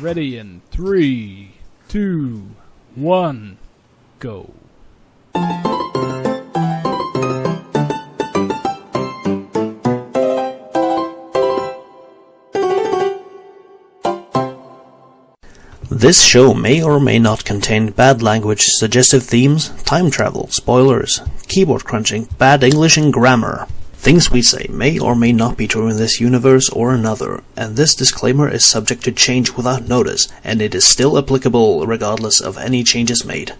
Ready in 3, 2, 1, go. This show may or may not contain bad language, suggestive themes, time travel, spoilers, keyboard crunching, bad English and grammar. Things we say may or may not be true in this universe or another, and this disclaimer is subject to change without notice, and it is still applicable regardless of any changes made.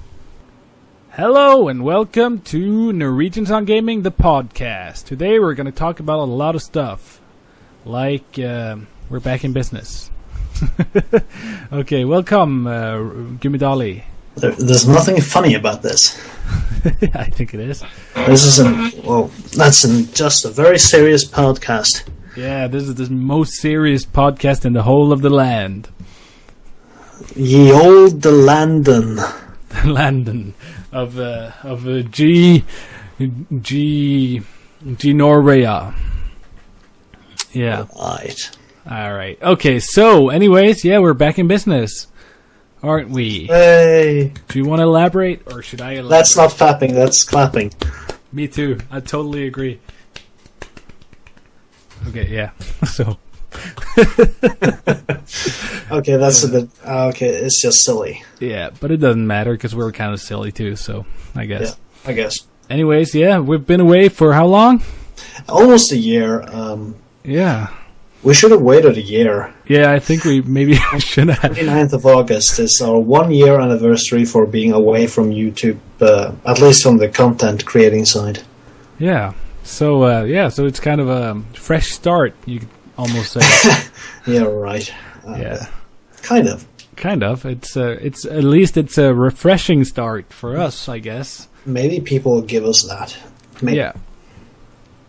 Hello and welcome to NorwegiansOnGaming, the podcast. Today we're going to talk about a lot of stuff, like we're back in business. Okay, welcome, Gimme Dolly. There's nothing funny about this. I think it is. This is that's just a very serious podcast. Yeah, this is the most serious podcast in the whole of the land. Ye olde Landen. The Landen of G Norwegia. Yeah. All right. Okay. So, anyways, yeah, we're back in business, aren't we? Hey. Do you want to elaborate, or should I elaborate? That's not fapping. That's clapping. Me too. I totally agree. Okay. Yeah. So. Okay, that's a bit. Okay, it's just silly. Yeah, but it doesn't matter because we're kind of silly too. So I guess. Yeah, I guess. Anyways, yeah, we've been away for how long? Almost a year. Yeah. We should have waited a year. Yeah, I think we should have. 29th of August is our 1 year anniversary for being away from YouTube, at least from the content creating side. Yeah. So so it's kind of a fresh start, you could almost say. Yeah, right. Yeah. Kind of. It's at least it's a refreshing start for us, I guess. Maybe people will give us that. Maybe. Yeah.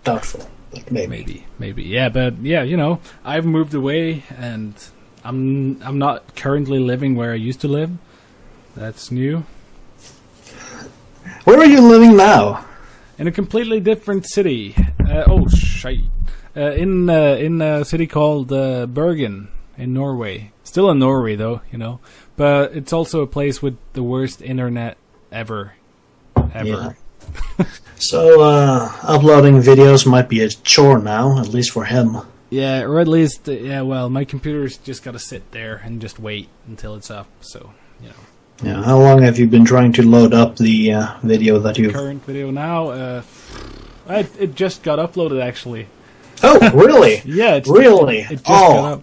Doubtful. Maybe. Yeah, but yeah, you know, I've moved away and I'm not currently living where I used to live. That's new. Where are you living now? In a completely different city. In a city called Bergen in Norway. Still in Norway though, you know. But it's also a place with the worst internet ever. Yeah. So, uploading videos might be a chore now, at least for him. Yeah, or at least, well, my computer's just got to sit there and just wait until it's up, so, you know. Yeah, how long have you been trying to load up the video that you've... Current video now, it just got uploaded, actually. Oh, really? Yeah, it just got up.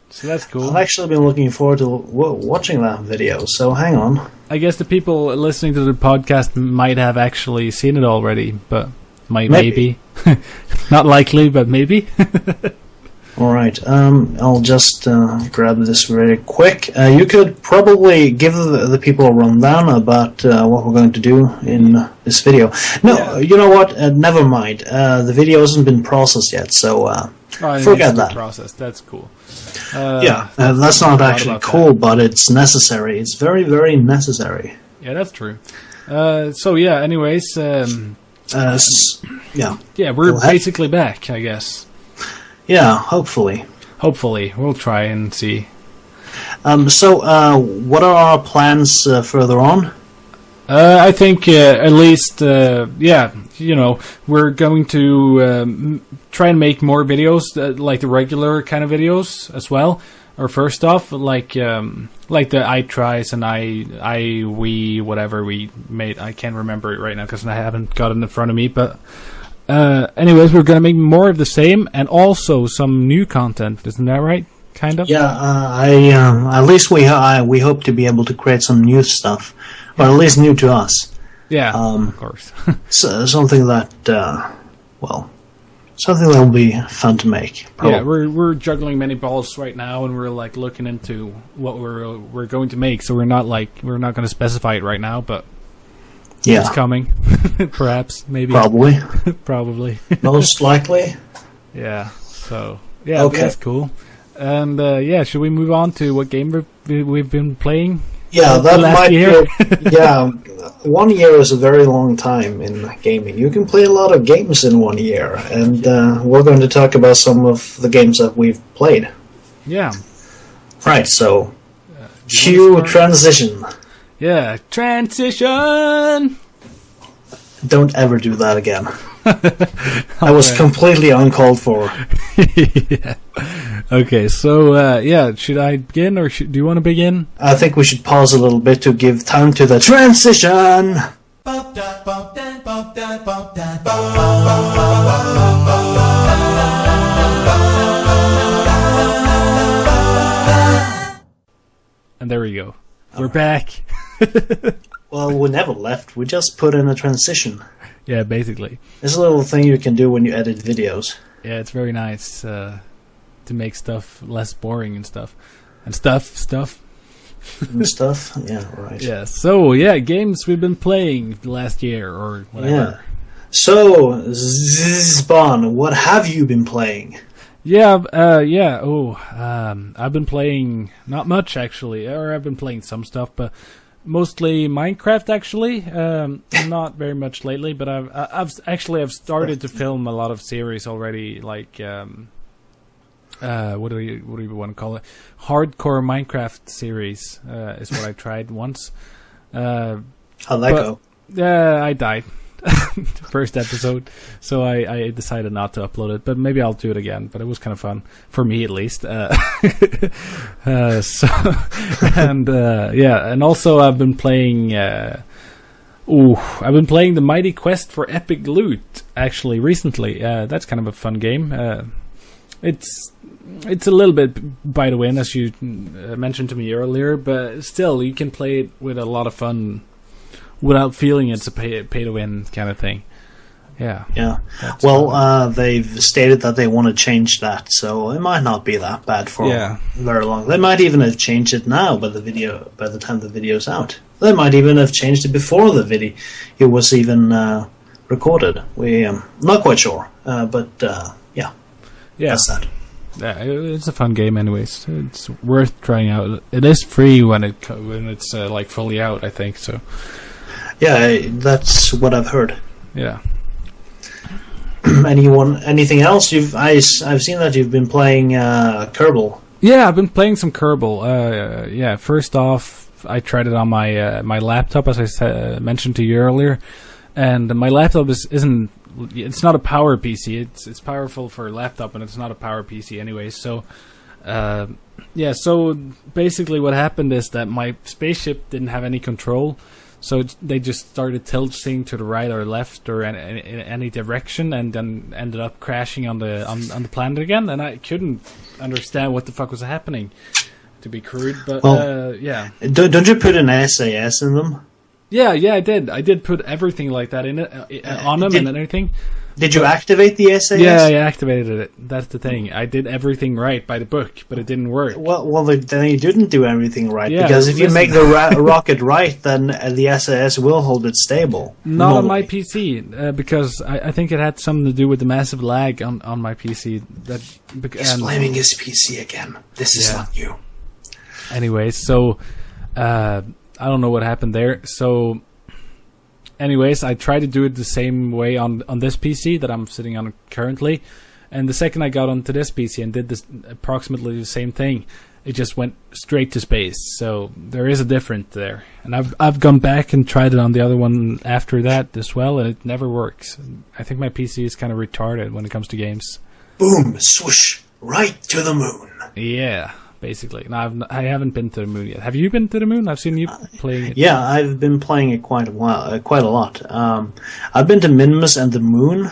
So that's cool. I've actually been looking forward to watching that video, so hang on. I guess the people listening to the podcast might have actually seen it already, but maybe. Not likely, but maybe. Alright, I'll just grab this really quick. You could probably give the people a rundown about what we're going to do in this video. No, yeah. You know what? Never mind. The video hasn't been processed yet, so forget that. Processed. That's cool. That's not actually cool, but it's necessary. It's very, very necessary. Yeah, that's true. So yeah, anyways, yeah, we're basically back, I guess. Yeah, hopefully. Hopefully, we'll try and see. So, what are our plans further on? I think at least, you know, we're going to try and make more videos, like the regular kind of videos as well. Or first off, like the I tries and we whatever we made. I can't remember it right now because I haven't got it in front of me. But anyways, we're gonna make more of the same and also some new content. Isn't that right? Kind of. Yeah. At least we hope to be able to create some new stuff, or at least new to us. Yeah, of course. So something that, something that will be fun to make. Probably. Yeah, we're juggling many balls right now, and we're like looking into what we're going to make. So we're not going to specify it right now, but it's coming. Perhaps, maybe, probably, probably, most likely. Yeah. So yeah, okay. That's cool. And should we move on to what game we've been playing? Yeah, that might year? be. Yeah, 1 year is a very long time in gaming. You can play a lot of games in 1 year, and we're going to talk about some of the games that we've played. Yeah. Right. So Cue transition. Yeah, transition. Don't ever do that again. That was completely uncalled for. Yeah. Okay, so should I begin or do you want to begin? I think we should pause a little bit to give time to the transition. And there we go. We're back. Well, we never left. We just put in a transition. Yeah, basically. It's a little thing you can do when you edit videos. Yeah, it's very nice to make stuff less boring and stuff. And stuff. And stuff? Yeah, right. Yeah, so, games we've been playing last year or whatever. Yeah. So, zzzspawn, what have you been playing? I've been playing not much actually, or I've been playing some stuff, but mostly Minecraft actually. Not very much lately, but I've started to film a lot of series already, like what do you want to call it? Hardcore Minecraft series is what I tried once. How'd that go? I died. First episode, so I decided not to upload it, but maybe I'll do it again. But it was kind of fun for me, at least. And also I've been playing. I've been playing the Mighty Quest for Epic Loot actually recently. That's kind of a fun game. It's a little bit by the wind, as you mentioned to me earlier, but still you can play it with a lot of fun. Without feeling it's a pay-to-win kind of thing. Yeah. Yeah. Well, they've stated that they want to change that, so it might not be that bad for very long. They might even have changed it now by the time the video's out. They might even have changed it before the video it was even recorded. We're not quite sure, but yeah. That's that. Yeah, it's a fun game anyways. It's worth trying out. It is free when it's like fully out, I think, so... Yeah, that's what I've heard. Yeah. Anything else? I've seen that you've been playing Kerbal. Yeah, I've been playing some Kerbal. First off, I tried it on my laptop, as I mentioned to you earlier, and my laptop isn't. It's not a power PC. It's powerful for a laptop, and it's not a power PC anyway. So, so basically, what happened is that my spaceship didn't have any control. So they just started tilting to the right or left or in any direction, and then ended up crashing on the planet again. And I couldn't understand what the fuck was happening, to be crude. But don't you put an SAS in them? Yeah, I did. I did put everything like that in it on them and everything. Did you activate the SAS? Yeah, I activated it. That's the thing. I did everything right by the book, but it didn't work. Well, then you didn't do everything right, because if you make the rocket right, then the SAS will hold it stable. Not on my PC, because I think it had something to do with the massive lag on my PC. He's blaming his PC again. This is not you. Anyways, so I don't know what happened there. So... Anyways, I tried to do it the same way on this PC that I'm sitting on currently, and the second I got onto this PC and did this approximately the same thing, it just went straight to space. So there is a difference there, and I've gone back and tried it on the other one after that as well, and it never works. I think my PC is kind of retarded when it comes to games. Boom, swoosh, right to the moon. Yeah. Basically, no, I haven't been to the moon yet. Have you been to the moon? I've seen you playing it. Yeah, I've been playing it quite a lot. I've been to Minmus and the moon.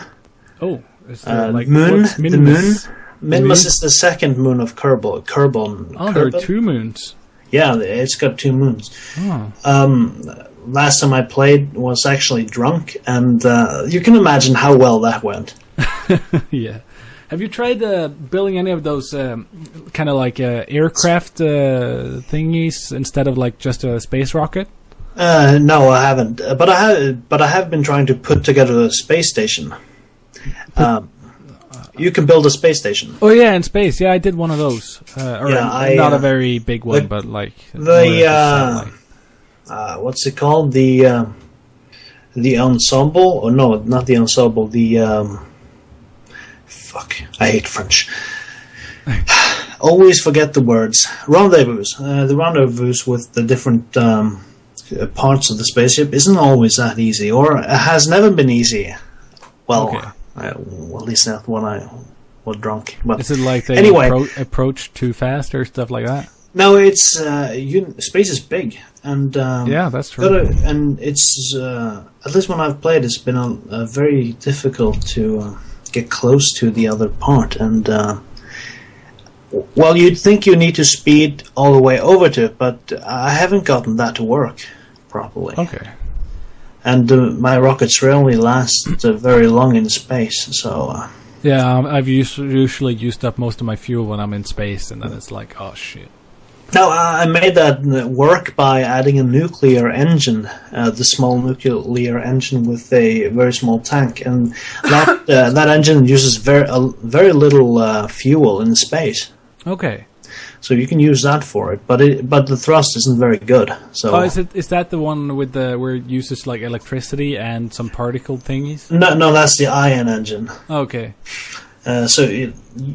Oh, moon. The moon. Minmus is the second moon of Kerbal. There are two moons. Yeah, it's got two moons. Oh. Last time I played was actually drunk, and you can imagine how well that went. Yeah. Have you tried building any of those kind of like aircraft thingies instead of like just a space rocket? No, I haven't. But I have been trying to put together a space station. You can build a space station. Oh yeah, in space. Yeah, I did one of those. Not a very big one, but like what's it called? The ensemble? Or no, not the ensemble. The fuck, I hate French. always forget the words. Rendezvous. The rendezvous with the different parts of the spaceship isn't always that easy, or has never been easy. Well, Okay. At least not when I was drunk. But Is it like they anyway, approach too fast or stuff like that? no, it's space is big, and Yeah, that's true. and it's at least when I've played, it's been very difficult to get close to the other part, and well, you'd think you need to speed all the way over to it, but I haven't gotten that to work properly. Okay. And my rockets rarely last very long in space, so. Yeah, I've usually used up most of my fuel when I'm in space, and then it's like, oh shit. No, I made that work by adding a nuclear engine, the small nuclear engine with a very small tank, and that that engine uses very little fuel in space. Okay. So you can use that for it, but the thrust isn't very good. So is that the one with where it uses like electricity and some particle thingies? no, that's the ion engine. Okay. So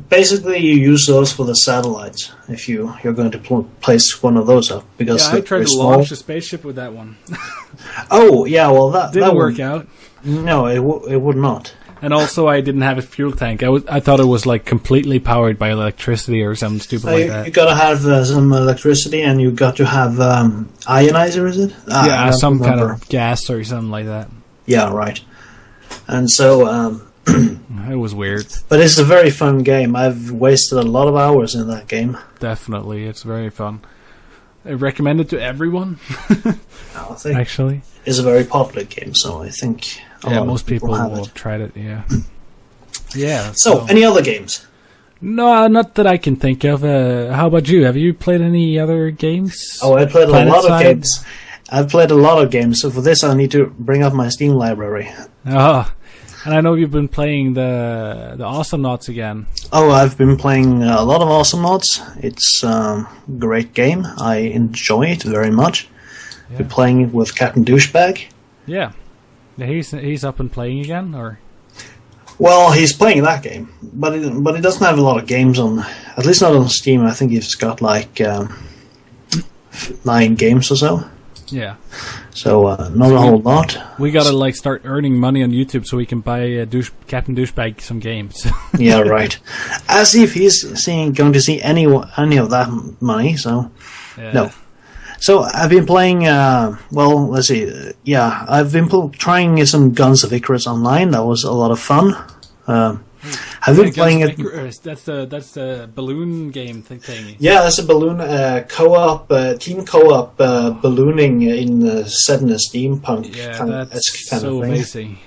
basically, you use those for the satellites if you're going to place one of those up, because Yeah, I tried to small. launch a spaceship with that one. Oh yeah, well that Didn't that work would, out. No, it would not. And also, I didn't have a fuel tank. I thought it was like completely powered by electricity or something stupid like that. You got to have some electricity, and you got to have ionizer. Is it? Yeah, some kind of gas or something like that. Yeah, right. And so, It was weird. but it's a very fun game. I've wasted a lot of hours in that game. Definitely, it's very fun. I recommend it to everyone. I think Actually, it's a very popular game, so I think most people have will it. have tried it. Yeah. Yeah. So, any other games? No, not that I can think of. How about you? Have you played any other games? Oh, I played a lot of PlanetSide? games. I've played a lot of games, so for this I need to bring up my Steam library. Oh, and I know you've been playing the Awesomenauts again. Oh, I've been playing a lot of Awesomenauts. It's a great game. I enjoy it very much. Yeah. Been playing it with Captain Douchebag. Yeah. He's up and playing again, or? Well, he's playing that game, but he doesn't have a lot of games on. At least not on Steam. I think he's got like 9 games or so. Yeah. So not a whole lot. We gotta like start earning money on YouTube so we can buy Captain Douchebag some games. Yeah, right. As if he's going to see any of that money. So Yeah. no. So I've been playing. Well, let's see. Yeah, I've been trying some Guns of Icarus online. That was a lot of fun. I've been playing it. That's the balloon game thingy. Yeah, that's a balloon co-op, team co-op ballooning set in a steampunk Yeah, kind of that's kind so of thing. amazing.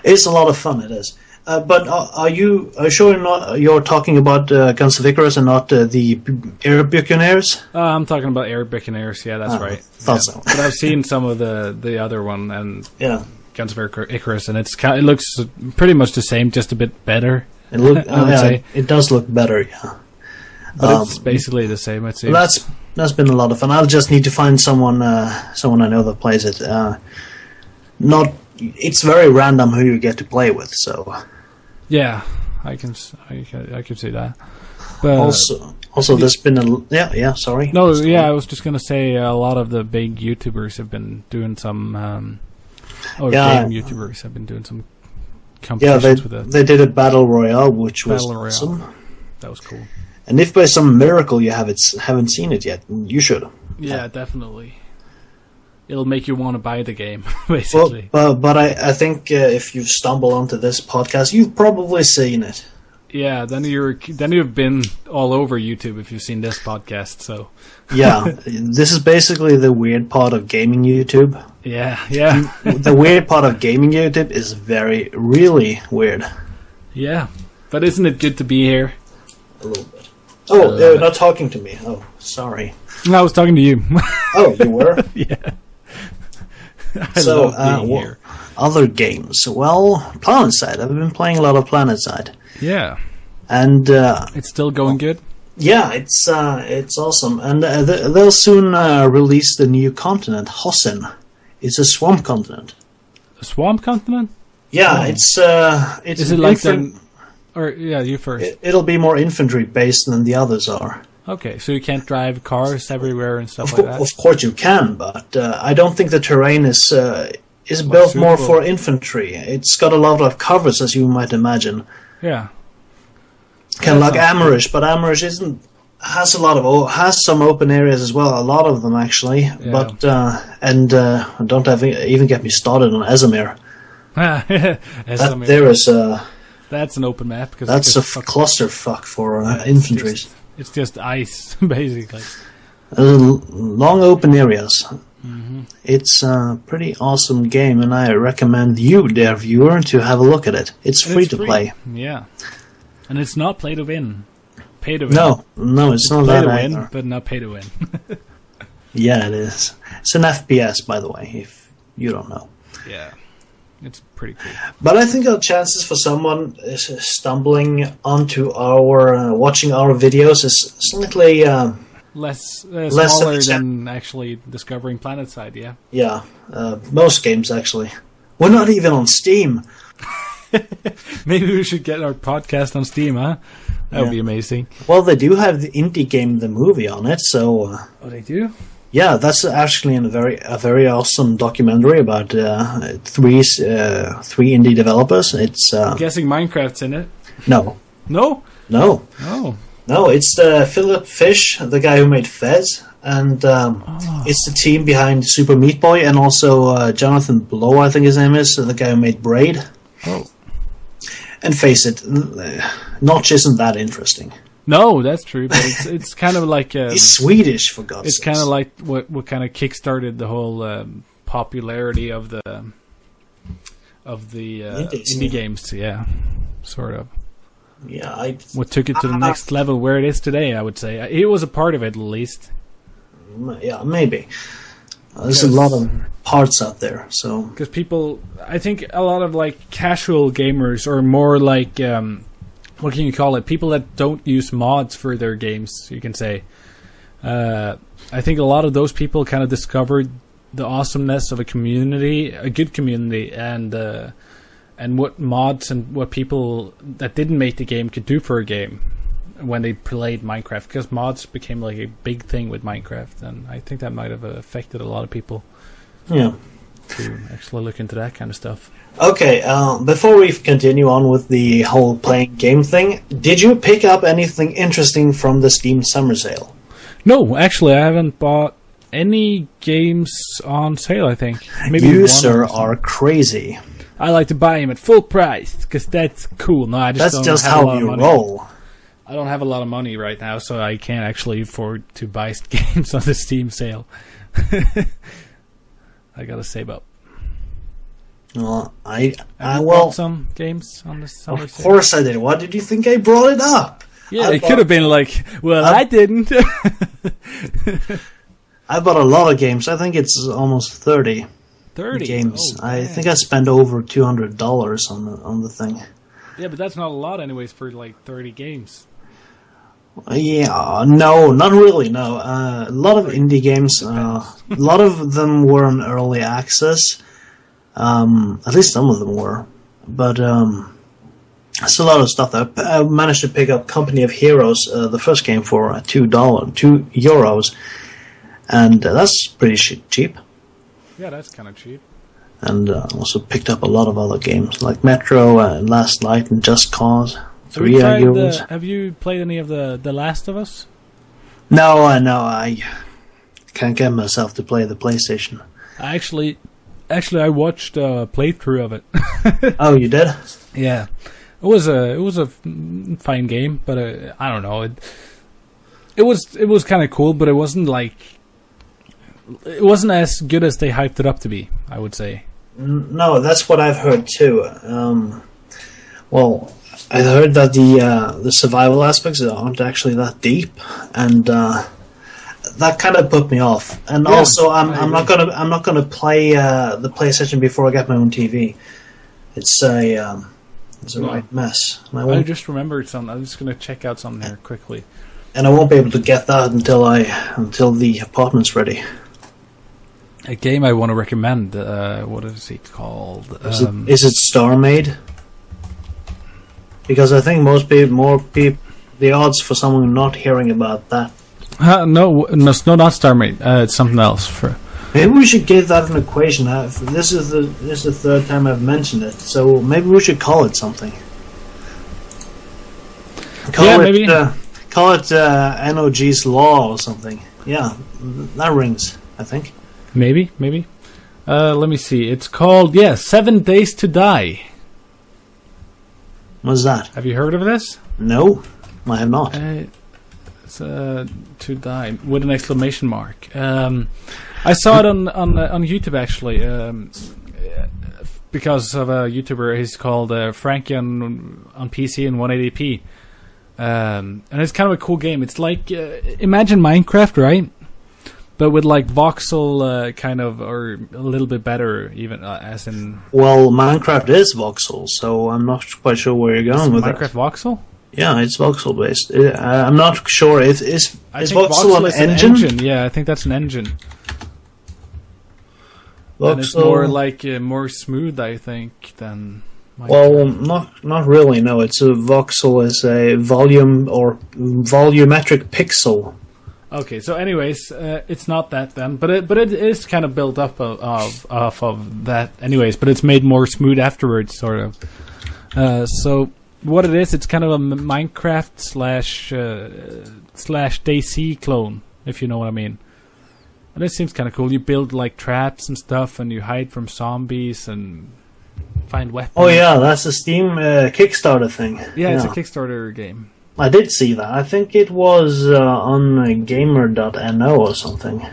It's a lot of fun. It is. But are you sure you're talking about Guns of Icarus and not the Air Buccaneers? I'm talking about Air Buccaneers. Yeah, that's right. Thought so. But I've seen some of the other one and Yeah. Guns of Icarus, and it looks pretty much the same, just a bit better. It look. I would say. It does look better. Yeah. But it's basically the same. It seems. That's been a lot of fun. I'll just need to find someone I know that plays it. It's very random who you get to play with. So Yeah, I can see that. But also there's been a sorry. no, yeah, I was just gonna say a lot of the big YouTubers have been doing some. Game YouTubers have been doing some competitions with it. They did a battle royale, which was Battle Royale. awesome. That was cool. And if by some miracle you haven't seen it yet, you should. Yeah, definitely. It'll make you want to buy the game, basically. Well, but I think if you stumble onto this podcast, you've probably seen it. Yeah, then you've been all over YouTube if you've seen this podcast. So Yeah, this is basically the weird part of gaming YouTube. yeah. The weird part of gaming YouTube is really weird. Yeah, but isn't it good to be here? A little bit. Oh, you're not talking to me. Oh, sorry. No, I was talking to you. Oh, you were? Yeah. So, love being here. other games. Well, PlanetSide. I've been playing a lot of PlanetSide. Yeah. And It's still going good? yeah, it's awesome. And they'll soon release the new continent, Hossen. It's a swamp continent. A swamp continent? Yeah, Oh. it's Is it like the Or yeah, you first. It'll be more infantry based than the others are. Okay, so you can't drive cars everywhere and stuff like that? Of course you can, but I don't think the terrain is built more for infantry. It's got a lot of covers, as you might imagine. Yeah. Kind of like Amarish, but Amarish has some open areas as well. A lot of them actually. Yeah. But don't even get me started on Esamir. That's an open map because that's a clusterfuck for infantry. It's just ice, basically. Long open areas. Mm-hmm. It's a pretty awesome game, and I recommend you, dear viewer, to have a look at it. It's free to play. Yeah. And it's not play to win. Pay to win. No, it's not that either. Win, but not pay to win. Yeah, it is. It's an FPS, by the way, if you don't know. Yeah. It's pretty cool. But I think our chances for someone stumbling onto watching our videos is slightly smaller than actually discovering PlanetSide, yeah? Yeah, most games actually. We're not even on Steam. Maybe we should get our podcast on Steam, huh? That would be amazing. Well, they do have the indie game, the movie on it, so... Oh, they do? Yeah, that's actually a very awesome documentary about three indie developers. It's I'm guessing Minecraft's in it. No. No? No. Oh. No, it's Philip Fish, the guy who made Fez, and it's the team behind Super Meat Boy, and also Jonathan Blow, I think his name is, the guy who made Braid. Oh. And face it, Notch isn't that interesting. No, that's true, but it's kind of like... he's Swedish, for God's sake. It's kind of like what kind of kickstarted the whole popularity of the indie games, yeah, sort of. Yeah, what took it to the next level where it is today, I would say. He was a part of it, at least. Yeah, maybe. There's a lot of parts out there, so... Because people... I think a lot of, like, casual gamers, or more like... what can you call it? People that don't use mods for their games, you can say. I think a lot of those people kind of discovered the awesomeness of a community, a good community, and what mods and what people that didn't make the game could do for a game when they played Minecraft. Because mods became like a big thing with Minecraft, and I think that might have affected a lot of people. Yeah. To actually look into that kind of stuff. Okay, before we continue on with the whole playing game thing, did you pick up anything interesting from the Steam Summer Sale? No, actually, I haven't bought any games on sale, I think. Maybe you, sir, are crazy. I like to buy them at full price, because that's cool. No, I just that's just how you roll. I don't have a lot of money right now, so I can't actually afford to buy games on the Steam sale. I gotta save up. Well, I bought some games on the summer sale. Of course I did. Why did you think I brought it up? Yeah, it could have been like, well, I didn't. I bought a lot of games. I think it's almost 30 games. Oh, I think I spent over $200 on the thing. Yeah, but that's not a lot anyways for like 30 games. Yeah, no, not really, no. A lot of indie games, a lot of them were on early access. At least some of them were. But it's a lot of stuff. I managed to pick up Company of Heroes, the first game, for €2. And that's pretty cheap. Yeah, that's kind of cheap. And also picked up a lot of other games, like Metro, Last Light, and Just Cause. €3. Have you played any of the Last of Us? No, I can't get myself to play the PlayStation. Actually, I watched a playthrough of it. Oh, you did? Yeah, it was a fine game, but I don't know. It was kind of cool, but it wasn't as good as they hyped it up to be, I would say. No, that's what I've heard too. Well, I heard that the survival aspects aren't actually that deep, and that kind of put me off. And also, I'm not gonna play the PlayStation before I get my own TV. It's a right mess. I just remembered something. I'm just gonna check out something here quickly. And I won't be able to get that until the apartment's ready. A game I want to recommend. What is it called? Is it Star Made? Because I think the odds for someone not hearing about that. No, not Starmate. It's something else. Maybe we should give that an equation. This is the third time I've mentioned it, so maybe we should call it something. Maybe. Call it NoG's law or something. Yeah, that rings, I think. Maybe. Let me see. It's called 7 Days to Die. What's that? Have you heard of this? No, I have not. It's to die with an exclamation mark. I saw it on YouTube actually, because of a YouTuber. He's called Frankie on PC in 180p, and it's kind of a cool game. It's like imagine Minecraft, right? But with like voxel kind of, or a little bit better, even as in. Well, Minecraft is voxel, so I'm not quite sure where you're going with Minecraft voxel. Yeah, it's voxel based. I'm not sure if is voxel an engine? Yeah, I think that's an engine. Voxel. And it's more like more smooth, I think, than. Well, not really. No, it's a voxel is a volume or volumetric pixel. Okay, so anyways, it's not that then, but it is kind of built up off of that, anyways. But it's made more smooth afterwards, sort of. So what it is, it's kind of a Minecraft slash DC clone, if you know what I mean. And it seems kind of cool. You build like traps and stuff, and you hide from zombies and find weapons. Oh yeah, that's a Steam Kickstarter thing. Yeah, it's a Kickstarter game. I did see that. I think it was on gamer.no or something.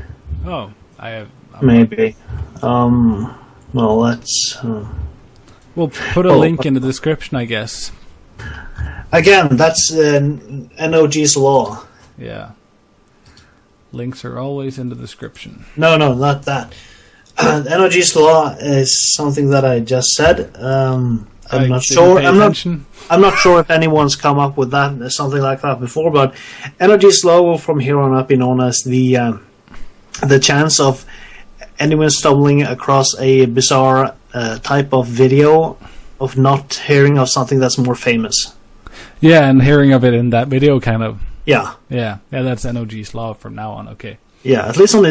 Oh, I have. Maybe. Well, let's. We'll put a link in the description, I guess. Again, that's NoG's law. Yeah. Links are always in the description. No, not that. NoG's law is something that I just said. I'm not sure. I'm not sure if anyone's come up with that something like that before. But NoG's law will from here on out be known as the chance of anyone stumbling across a bizarre type of video of not hearing of something that's more famous. Yeah, and hearing of it in that video, kind of. Yeah. That's NoG's law from now on. Okay. Yeah, at least on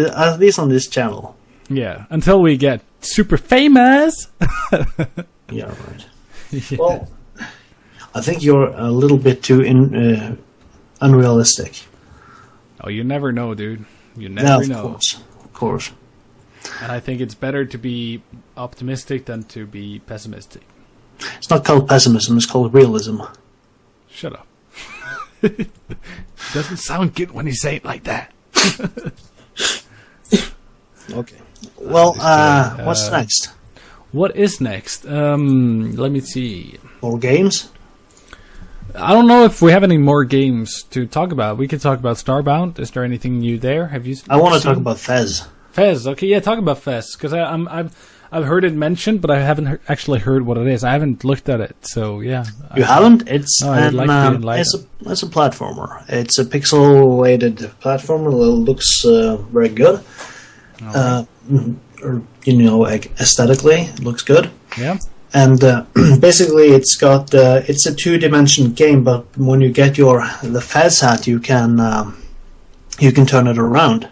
this channel. Yeah, until we get super famous. Yeah, right. Yeah. Well, I think you're a little bit too unrealistic. Oh, you never know, dude. You never know. Of course. And I think it's better to be optimistic than to be pessimistic. It's not called pessimism, it's called realism. Shut up. Doesn't sound good when you say it like that. Okay. Well, what's next? What is next? Let me see. More games? I don't know if we have any more games to talk about. We could talk about Starbound. Is there anything new there? Have you? I want to talk about Fez. Fez, okay, yeah, talk about Fez, because I've heard it mentioned, but I haven't actually heard what it is. I haven't looked at it, so yeah. You haven't? It's I'd like to be it's a platformer. It's a pixelated platformer. It looks very good. Aesthetically, it looks good. Yeah. And basically, it's got it's a 2-dimension game, but when you get the Fez hat, you can turn it around.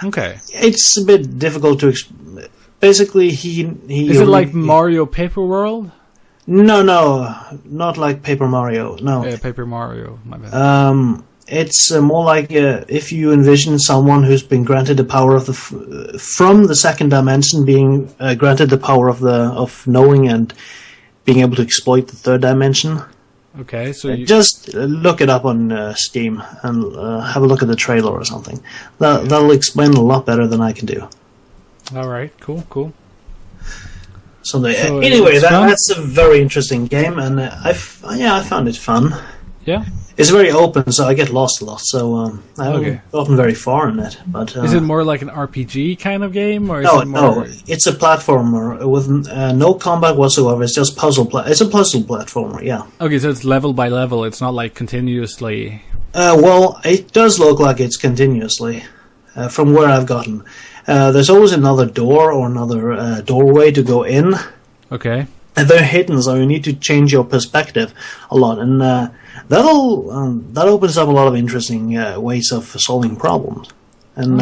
Okay. It's a bit difficult to basically he is it like Mario Paper World? No, not like Paper Mario. No. Yeah, Paper Mario. My bad. It's more like if you envision someone who's been granted the power of from the second dimension, being granted the power of knowing and being able to exploit the third dimension. Okay, so just look it up on Steam and have a look at the trailer or something. That'll explain a lot better than I can do. All right, cool. So anyway, that's a very interesting game, and I found it fun. Yeah. It's very open, so I get lost a lot. So I haven't gotten very far in it. But is it more like an RPG kind of game, or no? It's a platformer with no combat whatsoever. It's just puzzle. It's a puzzle platformer. Yeah. Okay, so it's level by level. It's not like continuously. Well, it does look like it's continuously, from where I've gotten. There's always another door or another doorway to go in. Okay. they're hidden, so you need to change your perspective a lot, and that opens up a lot of interesting ways of solving problems, and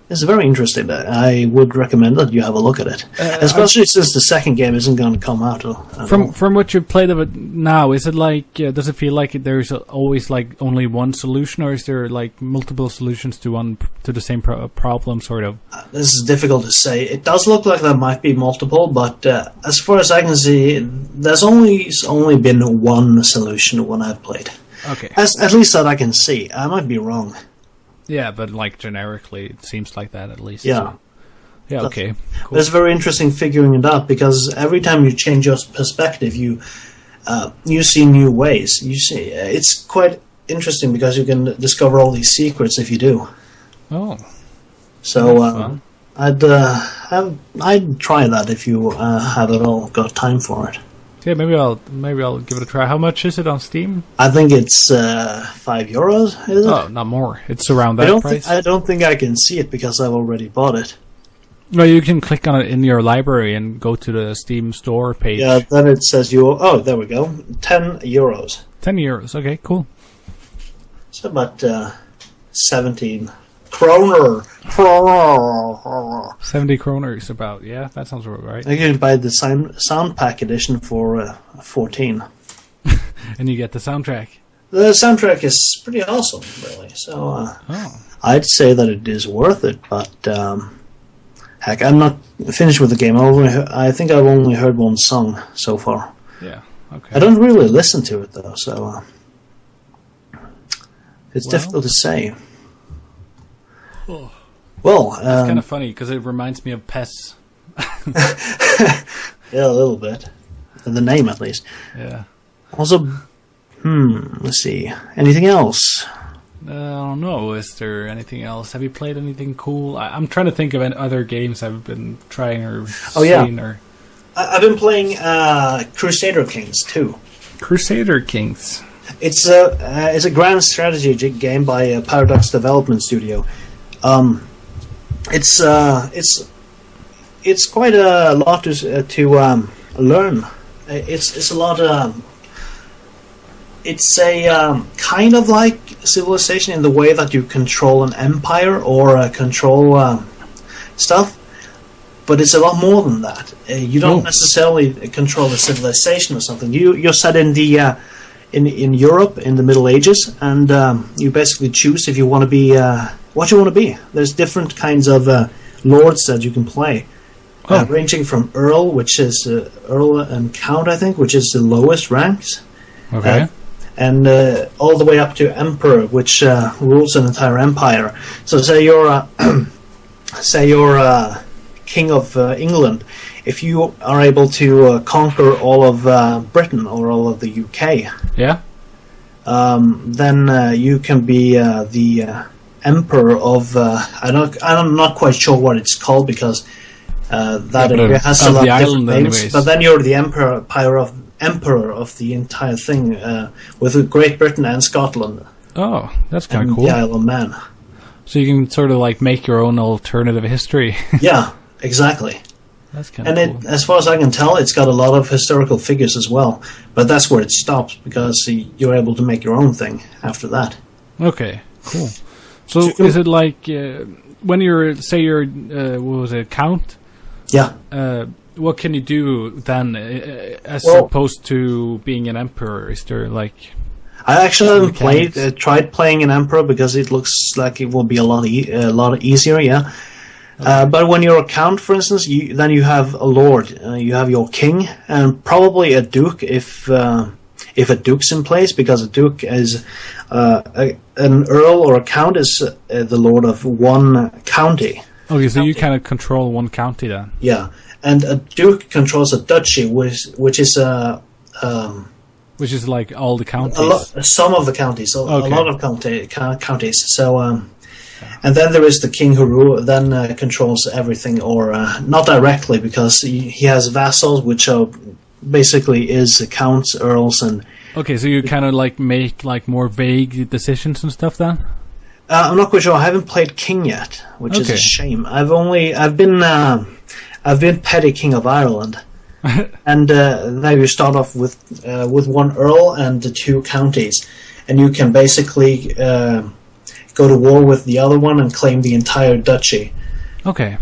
it's very interesting. I would recommend that you have a look at it, especially since the second game isn't going to come out. From what you've played of it now, is it like does it feel like there's always like only one solution, or is there like multiple solutions to the same problem, sort of? This is difficult to say. It does look like there might be multiple, but as far as I can see, there's only been one solution when I've played. Okay. At least that I can see. I might be wrong. Yeah, but like generically, it seems like that at least. Yeah. So. Yeah. Okay. Cool. It's very interesting figuring it out, because every time you change your perspective, you see new ways. You see, it's quite interesting because you can discover all these secrets if you do. Oh. So I'd try that if you have at all got time for it. Yeah, maybe I'll give it a try. How much is it on Steam? I think it's €5. Is it? Oh, not more. It's around that price. I don't think I can see it because I've already bought it. No, you can click on it in your library and go to the Steam store page. Yeah, then it says oh, there we go, €10. €10. Okay, cool. So about 17 kroner. 70 kroners about, yeah, that sounds about right. I can buy the sound pack edition for 14. And you get the soundtrack. The soundtrack is pretty awesome, really. So I'd say that it is worth it, but heck, I'm not finished with the game. I think I've only heard one song so far. Yeah, okay. I don't really listen to it, though, so it's difficult to say. Oh. Well, it's kind of funny because it reminds me of PES. Yeah, a little bit. The name, at least. Yeah. Also, let's see. Anything else? I don't know. Is there anything else? Have you played anything cool? I'm trying to think of any other games I've been trying or seen. Or I've been playing Crusader Kings 2. Crusader Kings. It's a grand strategy game by Paradox Development Studio. It's quite a lot to learn. It's a lot. It's a kind of like Civilization in the way that you control an empire or control stuff, but it's a lot more than that. You don't necessarily control a civilization or something. You're set in the in Europe in the Middle Ages, and you basically choose if you want to be what you want to be. There's different kinds of lords that you can play, ranging from Earl, which is Earl and Count, I think, which is the lowest ranks. Okay. And all the way up to Emperor, which rules an entire empire. So say you're King of England. If you are able to conquer all of Britain or all of the UK, then you can be the Emperor of. I'm not quite sure what it's called because that area has a lot of different names. Anyways. But then you're the Emperor of the entire thing, with Great Britain and Scotland. Oh, that's kind of cool. The Isle of Man. So you can sort of like make your own alternative history. Yeah, exactly. That's kind of cool. As far as I can tell, it's got a lot of historical figures as well. But that's where it stops because you're able to make your own thing after that. Okay, cool. So is it like when you're what was it, Count? Yeah. What can you do then, as opposed to being an emperor? Is there like? I actually haven't tried playing an emperor because it looks like it will be a lot easier. Yeah, okay. But when you're a count, for instance, then you have a lord. You have your king and probably a duke if a duke's in place, because a duke is an earl or a count is the lord of one county. Okay, so you kind of control one county then. Yeah. And a duke controls a duchy, which is which is like all the counties. Some of the counties, a lot of counties. So, and then there is the king who then controls everything, or not directly, because he has vassals, which are basically is counts, earls, and. Okay, so you kind of like make like more vague decisions and stuff then. I'm not quite sure. I haven't played king yet, which is a shame. I've been petty king of Ireland. and now you start off with 1 earl and 2 counties, and you can basically go to war with the other one and claim the entire duchy. Okay.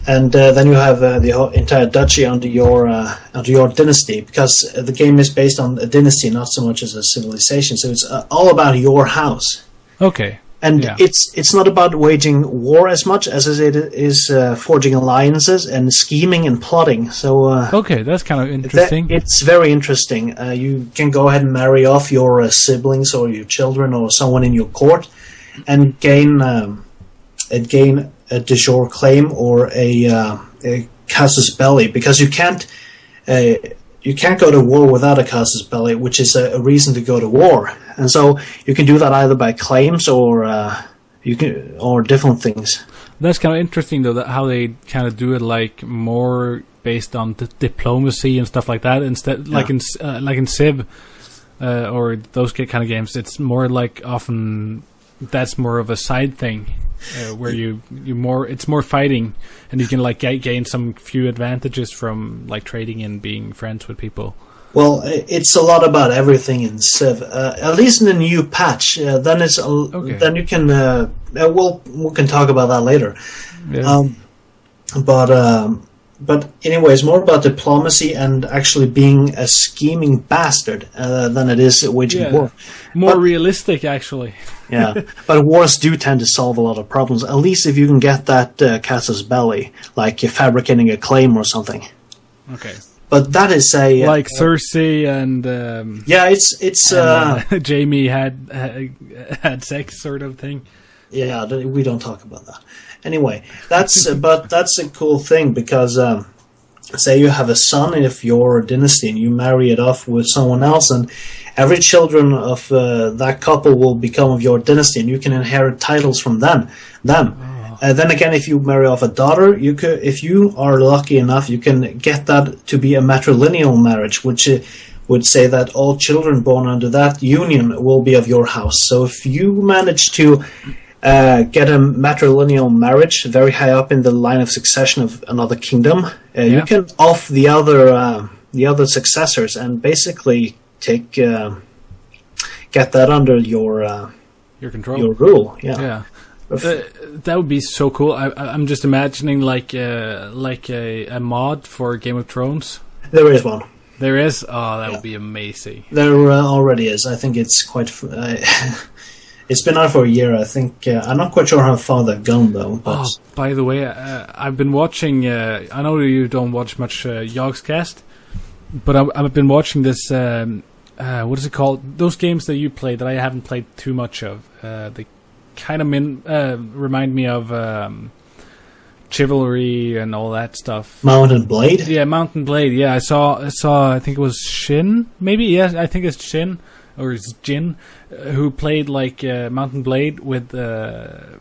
And then you have the whole entire duchy under your dynasty, because the game is based on a dynasty, not so much as a civilization. So it's all about your house. Okay. And it's not about waging war as much as it is forging alliances and scheming and plotting. So okay, that's kind of interesting. It's very interesting. You can go ahead and marry off your siblings or your children or someone in your court, and gain a de jure claim or a casus belli, because you can't go to war without a casus belli, which is a reason to go to war. And so you can do that either by claims or different things. That's kind of interesting, though, that how they kind of do it, like more based on diplomacy and stuff like that, instead, like in Civ or those kind of games. It's more like often that's more of a side thing. Where it's more fighting, and you can like gain some few advantages from like trading and being friends with people. Well, it's a lot about everything in Civ. At least in the new patch, then it's then you can. We can talk about that later. Yeah. But anyway, it's more about diplomacy and actually being a scheming bastard than it is waging war. More realistic, actually. Yeah, but wars do tend to solve a lot of problems, at least if you can get that casus belli, like you're fabricating a claim or something. Okay. But that is like Cersei and it's Jamie had sex sort of thing. Yeah, we don't talk about that. Anyway, that's a cool thing, because say you have a son of your dynasty and you marry it off with someone else, and every children of that couple will become of your dynasty, and you can inherit titles from them. Then again, if you marry off a daughter, if you are lucky enough, you can get that to be a matrilineal marriage, which would say that all children born under that union will be of your house. So if you manage to get a matrilineal marriage very high up in the line of succession of another kingdom, you can off the other successors and basically get that under your control, your rule. Yeah. That would be so cool. I'm just imagining like a mod for Game of Thrones. There is one. There is? Oh, that would be amazing. There already is. I think it's quite... it's been out for a year, I think. I'm not quite sure how far they've gone, though. But by the way, I've been watching... I know you don't watch much Yogscast, but I've been watching this... what is it called? Those games that you play that I haven't played too much of. They kind of remind me of Chivalry and all that stuff. Mountain Blade? Yeah, Mountain Blade. Yeah, I saw. I think it was Shin. Maybe. Yeah, I think it's Shin or it's Jin, who played like Mountain Blade with the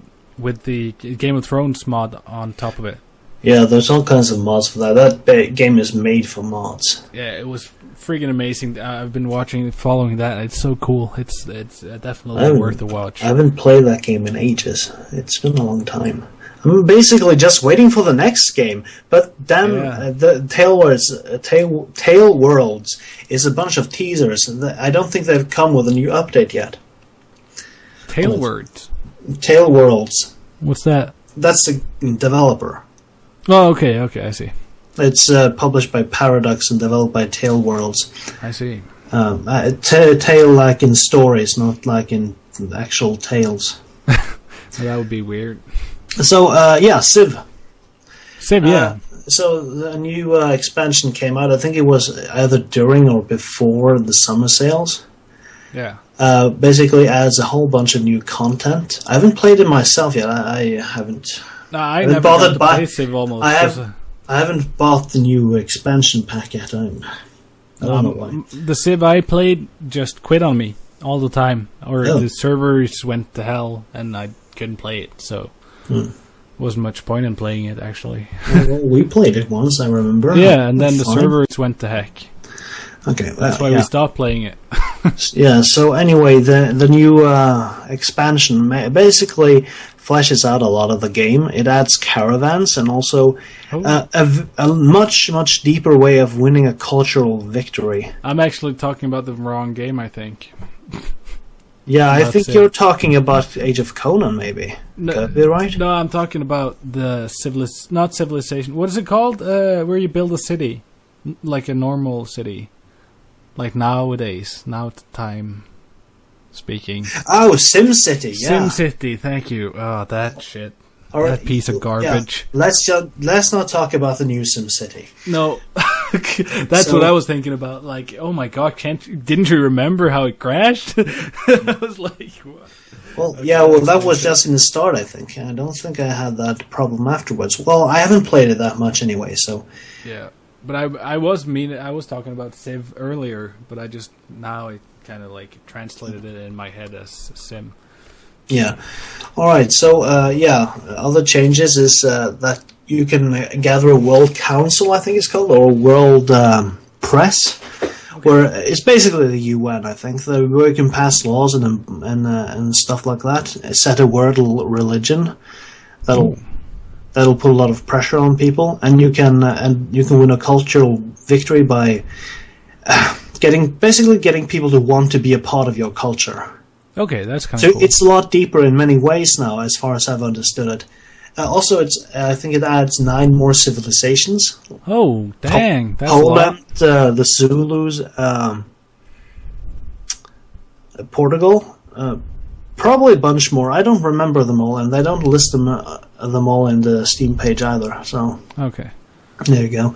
Game of Thrones mod on top of it. Yeah, there's all kinds of mods for that. That game is made for mods. Yeah, it was freaking amazing. I've been following that. It's so cool. It's definitely worth a watch. I haven't played that game in ages. It's been a long time. I'm basically just waiting for the next game. But then the Tale Worlds is a bunch of teasers. I don't think they've come with a new update yet. Tale Worlds? Tale Worlds. What's that? That's the developer. Oh, okay, I see. It's published by Paradox and developed by Tale Worlds. I see. Tale like in stories, not like in actual tales. That would be weird. So, Civ. Civ, yeah. So the new expansion came out. I think it was either during or before the summer sales. Yeah. Basically adds a whole bunch of new content. I haven't played it myself yet. I haven't... No, I never got to play Civ almost. I haven't bought the new expansion pack yet. I don't know why. The Civ I played just quit on me all the time. Or the servers went to hell and I couldn't play it, so... Wasn't much point in playing it, actually. Well, we played it once, I remember. Yeah, and then the servers went to heck. Okay, that's why we stopped playing it. Yeah, so anyway, the new expansion basically fleshes out a lot of the game. It adds caravans and also a much deeper way of winning a cultural victory. I'm actually talking about the wrong game, I think. Yeah, I think you're talking about Age of Conan, maybe. No, could be right? No, I'm talking about the not civilization. What is it called? Where you build a city, like a normal city, like nowadays. Now time speaking. Oh, SimCity. Yeah, SimCity. Thank you. Oh, that shit. All right. That piece of garbage. Yeah. Let's not talk about the new SimCity. No, that's what I was thinking about. Like, oh my god, didn't you remember how it crashed? I was like, what? Well, yeah, well, that was just in the start, I think. I don't think I had that problem afterwards. Well, I haven't played it that much anyway, so. Yeah, but I was talking about Civ earlier, but I just now I kind of like translated it in my head as Sim. Yeah. All right. So, other changes is that you can gather a world council, I think it's called, or world press, where it's basically the UN, I think, where you can pass laws and stuff like that. Set a world religion that'll put a lot of pressure on people, and you can win a cultural victory by getting people to want to be a part of your culture. Okay, that's kind of so cool. It's a lot deeper in many ways now, as far as I've understood it. Also, I think it adds 9 more civilizations. Oh, dang! That's Poland, the Zulus, Portugal, probably a bunch more. I don't remember them all, and they don't list them all in the Steam page either. So okay, there you go.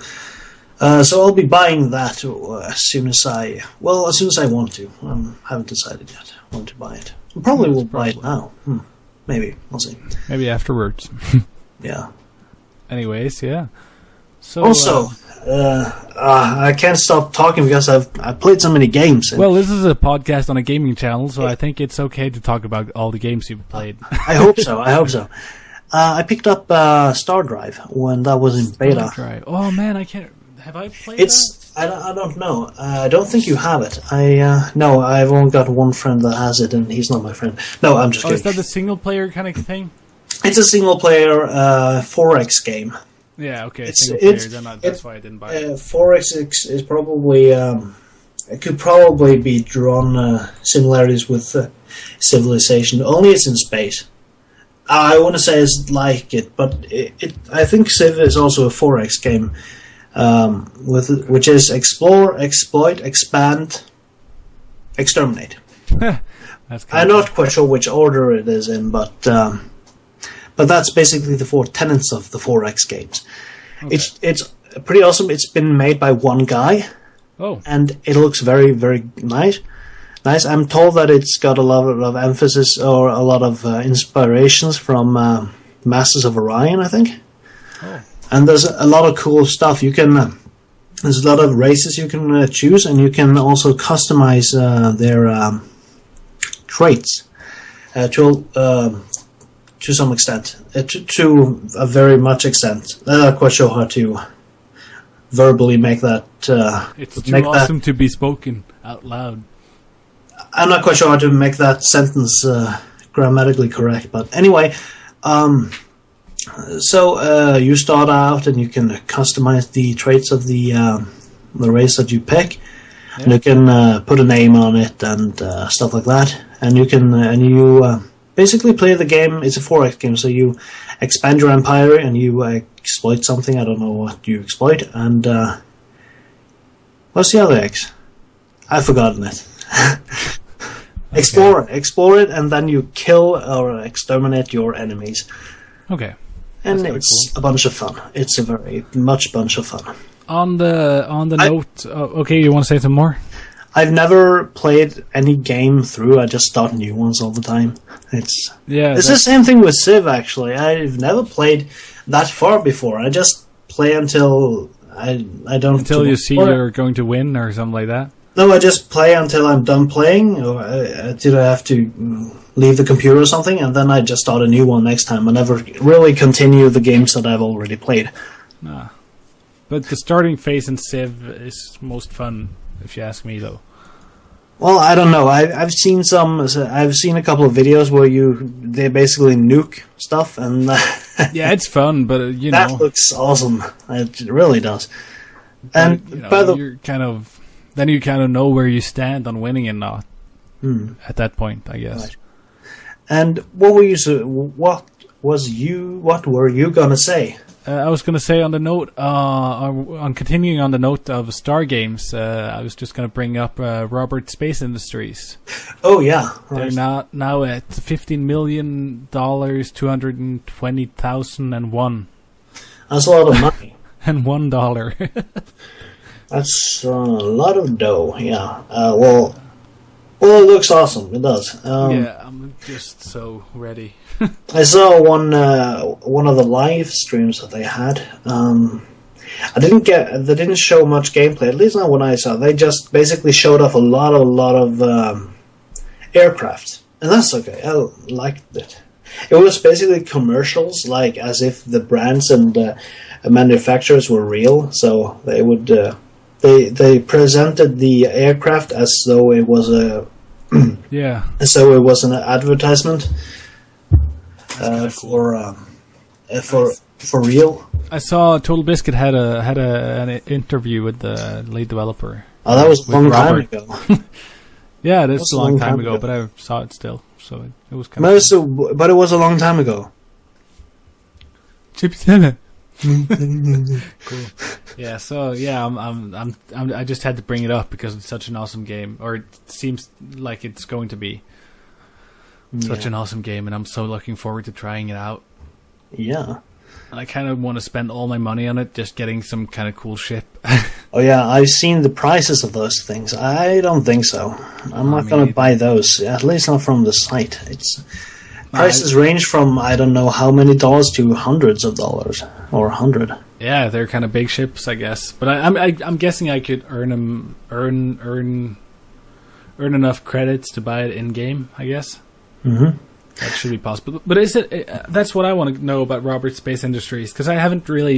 So I'll be buying that as soon as I want to. I haven't decided yet when to buy it. I probably will buy it now. Maybe. We'll see. Maybe afterwards. Yeah. Anyways, yeah. So also, I can't stop talking because I've played so many games. Well, this is a podcast on a gaming channel, so I think it's okay to talk about all the games you've played. I hope so. I picked up Star Drive when that was in beta. Drive. Oh man, I can't. Have I played that? I don't know. I don't think you have it. No, I've only got one friend that has it, and he's not my friend. No, I'm just kidding. Is that the single player kind of thing? It's a single player 4X game. Yeah, okay. Single player. Then that's why I didn't buy it. 4X is probably it could probably be drawn similarities with Civilization. Only it's in space. I want to say it's like it, but I think Civ is also a 4X game. Which is explore, exploit, expand, exterminate. I'm not quite sure which order it is in, but that's basically the 4 tenets of the 4X games. Okay. It's pretty awesome. It's been made by one guy, and it looks very, very nice. I'm told that it's got a lot of emphasis or a lot of inspirations from Masters of Orion, I think. Oh. And there's a lot of cool stuff. You can there's a lot of races you can choose, and you can also customize their traits to some extent, to a very much extent. I'm not quite sure how to verbally make that. It's too awesome to be spoken out loud. I'm not quite sure how to make that sentence grammatically correct, but anyway. So you start out, and you can customize the traits of the race that you pick, and you can put a name on it and stuff like that. And you basically play the game. It's a 4X game, so you expand your empire and you exploit something. I don't know what you exploit. And what's the other X? I've forgotten it. Explore it, and then you kill or exterminate your enemies. Okay. And it's cool. A bunch of fun. It's a very much bunch of fun. On the note, okay, you want to say some more? I've never played any game through. I just start new ones all the time. It's the same thing with Civ. Actually, I've never played that far before. I just play until I don't. Until you see you're going to win or something like that. No, I just play until I'm done playing, or until I have to leave the computer or something, and then I just start a new one next time. I never really continue the games that I've already played. Nah. But the starting phase in Civ is most fun, if you ask me, though. Well, I don't know. I've seen I've seen a couple of videos where they basically nuke stuff, and yeah, it's fun, but that looks awesome. It really does. And you kind of know where you stand on winning and not at that point, I guess. Right. And what were you gonna say? I was going to say on the note, on continuing on the note of Star Games, I was just going to bring up Robert Space Industries. Oh yeah, right. They're now at $15 million, 220,001. That's a lot of money. And $1. That's a lot of dough. Yeah. Well, it looks awesome. It does. Yeah, I'm just so ready. I saw one of the live streams that they had. They didn't show much gameplay, at least not when I saw. They just basically showed off a lot of aircraft, and that's okay. I liked it. It was basically commercials, like as if the brands and manufacturers were real. So they would they presented the aircraft as though it was so it was an advertisement. For real. I saw TotalBiscuit had an interview with the lead developer. Oh, that was a long time ago. Yeah, it is a long time ago, but I saw it still, so it was kind of. But it was a long time ago. Cool. Yeah. So yeah, I just had to bring it up because it's such an awesome game, or it seems like it's going to be. Such an awesome game, and I'm so looking forward to trying it out. Yeah. And I kind of want to spend all my money on it, just getting some kind of cool ship. Oh yeah, I've seen the prices of those things. I don't think so. I'm not going to buy those, at least not from the site. Prices range from I don't know how many dollars to hundreds of dollars, or $100. Yeah, they're kind of big ships, I guess. But I'm guessing I could earn enough credits to buy it in game, I guess. Mm-hmm. That should be possible. But is it? That's what I want to know about Robert Space Industries, because they haven't really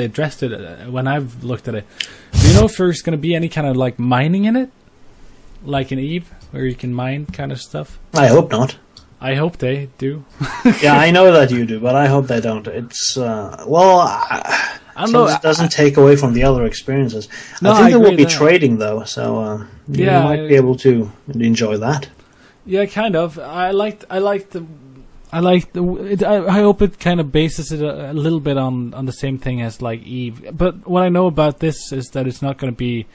addressed it when I've looked at it. Do you know if there's going to be any kind of like mining in it, like in Eve, where you can mine kind of stuff? I hope not. I hope they do. Yeah, I know that you do, but I hope they don't. It's I don't know. It doesn't take away from the other experiences. No, I think there will be trading though, so you might be able to enjoy that. Yeah, kind of. I hope it kind of bases it a little bit on the same thing as like Eve. But what I know about this is that it's not going to be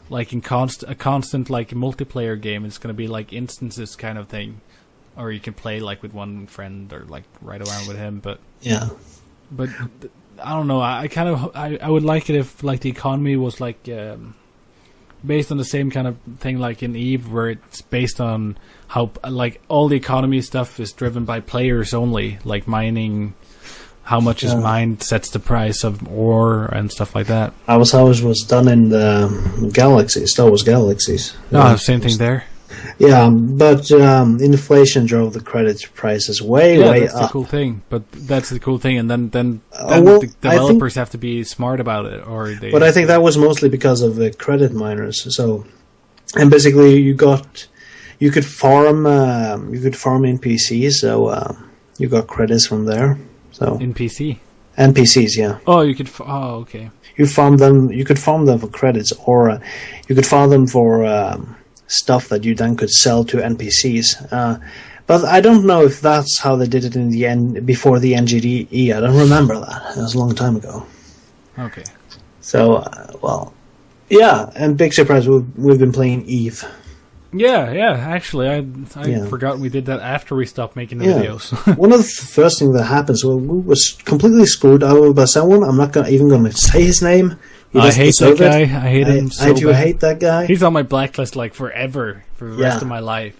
like a constant like multiplayer game. It's going to be like instances kind of thing, or you can play like with one friend or like ride around with him. But yeah, but I don't know. I would like it if like the economy was like based on the same kind of thing like in Eve, where it's based on how like all the economy stuff is driven by players only, like mining, how much is mined sets the price of ore and stuff like that. That was how it was done in the Galaxies, Star Wars Galaxies. Same thing there. Yeah, but inflation drove the credit prices way up. That's the cool thing. But that's the cool thing, and then the developers have to be smart about it, or they. But I think that was mostly because of the credit miners. So, and basically, you could farm NPCs, so you got credits from there. So NPCs, yeah. Oh, you could. Okay. You farm them. You could farm them for credits, or you could farm them for stuff that you then could sell to NPCs. But I don't know if that's how they did it in the end before the NGDE. I don't remember that. It was a long time ago. Okay. So, yeah, and big surprise, we've been playing Eve. Yeah. Actually, I forgot we did that after we stopped making the videos. One of the first things that happens, we was completely screwed over by someone. I'm not even going to say his name. I hate that guy. I hate him so bad. I do hate that guy. He's on my blacklist like forever, for the rest of my life.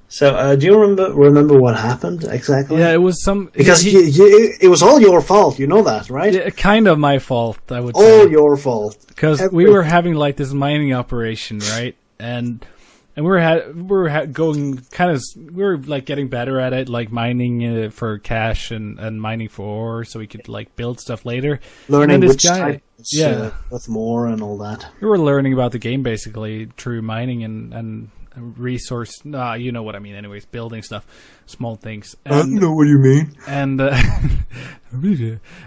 So, do you remember what happened exactly? Yeah, it was some... Because it was all your fault, you know that, right? Yeah, kind of my fault, I would say. All your fault. Because we were having like this mining operation, right? And we were like getting better at it, like mining for cash and mining for ore, so we could like build stuff later. Learning which types with more and all that. We were learning about the game basically through mining, and resource. You know what I mean. Anyways, building stuff, small things. I don't know what you mean. And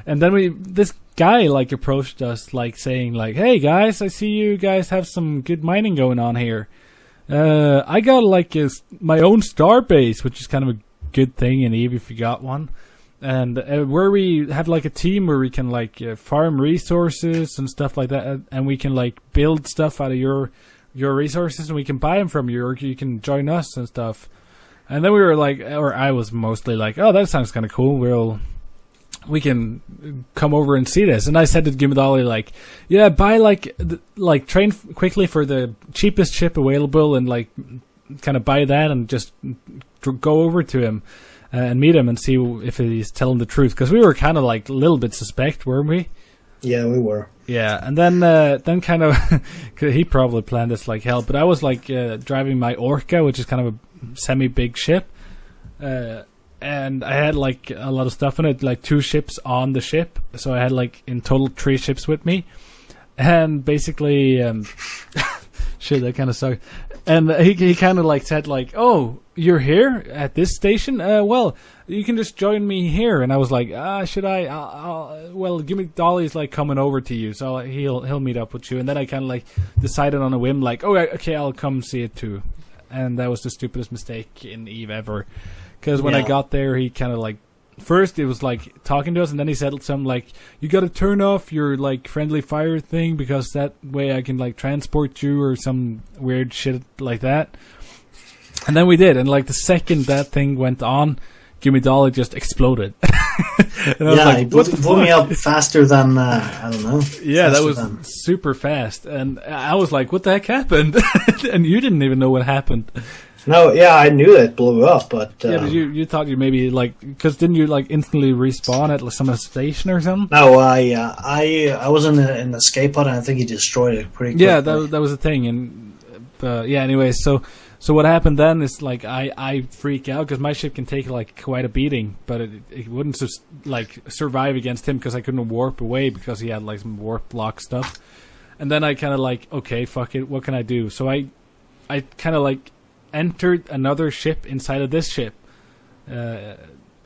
and then this guy like approached us like saying like, "Hey guys, I see you guys have some good mining going on here. I got like my own star base, which is kind of a good thing in Eve if you got one." And where we have like a team where we can like farm resources and stuff like that, and we can like build stuff out of your resources, and we can buy them from you, or you can join us and stuff. And then we were like, or I was mostly like, oh, that sounds kind of cool. We can come over and see this. And I said to Gimmadali like, yeah, buy like train quickly for the cheapest ship available, and like kind of buy that and just go over to him. And meet him and see if he's telling the truth, because we were kind of like a little bit suspect, weren't we? Yeah, we were. Yeah, and then kind of he probably planned this like hell. But I was like driving my Orca, which is kind of a semi-big ship, and I had like a lot of stuff in it, like 2 ships on the ship, so I had like in total 3 ships with me, and basically, shit, that kind of sucked. And he kind of like said like, "Oh, you're here at this station? Well, you can just join me here." And I was like, "Should I? Well, Gimmadali's like coming over to you, so he'll meet up with you." And then I kind of like decided on a whim, like, "Oh, okay, I'll come see it too." And that was the stupidest mistake in Eve ever, because when I got there, he kind of like. First, it was like talking to us, and then he said something like, "You got to turn off your like friendly fire thing, because that way I can like transport you," or some weird shit like that. And then we did, and like the second that thing went on, Gimmadali just exploded. And I was like, he blew me up faster than I don't know. Yeah, that was super fast, and I was like, "What the heck happened?" And you didn't even know what happened. No, yeah, I knew it blew up, but... yeah, but you thought you maybe, like... Because didn't you, like, instantly respawn at some station or something? No, I was in the escape pod, and I think he destroyed it pretty quickly. Yeah, that was the thing, and... yeah, anyway, so what happened then is, like, I freak out, because my ship can take, like, quite a beating, but it wouldn't, like, survive against him, because I couldn't warp away, because he had, like, some warp block stuff. And then I kind of, like, okay, fuck it, what can I do? So I kind of, like... entered another ship inside of this ship,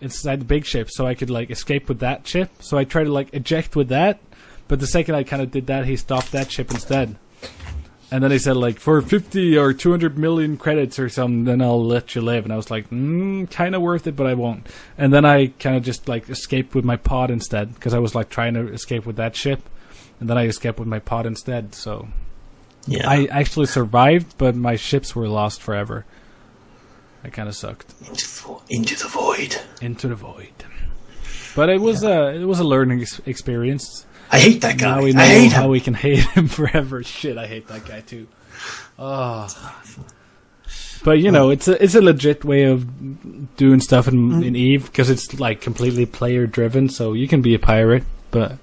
inside the big ship, so I could like escape with that ship. So I tried to like eject with that, but the second I kind of did that, he stopped that ship instead. And then he said like, for 50 or 200 million credits or something, then I'll let you live. And I was like, kind of worth it, but I won't. And then I kind of just like escaped with my pod instead, because I was like trying to escape with that ship, and then I escaped with my pod instead. So. Yeah. I actually survived, but my ships were lost forever. That kind of sucked. Into the void. Into the void. But it was a learning experience. I hate that guy. Now we know how we can hate him forever. Shit, I hate that guy too. Oh. But you know, it's a legit way of doing stuff in Eve, because it's like completely player driven. So you can be a pirate, but.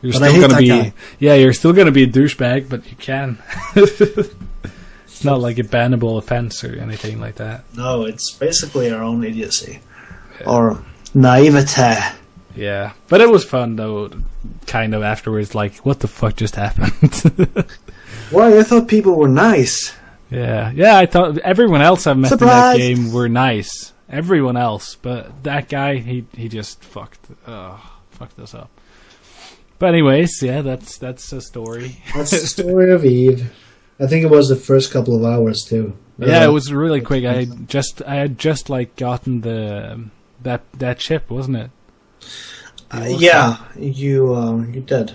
You're still gonna be, you're still gonna be a douchebag, but you can. It's not like a bannable offense or anything like that. No, it's basically our own idiocy or naivete. Yeah, but it was fun though. Kind of afterwards, like, what the fuck just happened? Why? I thought people were nice. Yeah. I thought everyone else I've met in that game were nice. Everyone else, but that guy, he just fucked us up. But anyways, yeah, that's a story. That's the story of Eve. I think it was the first couple of hours too. Yeah, it was really quick. I had just like gotten that ship, wasn't it? Yeah, you did.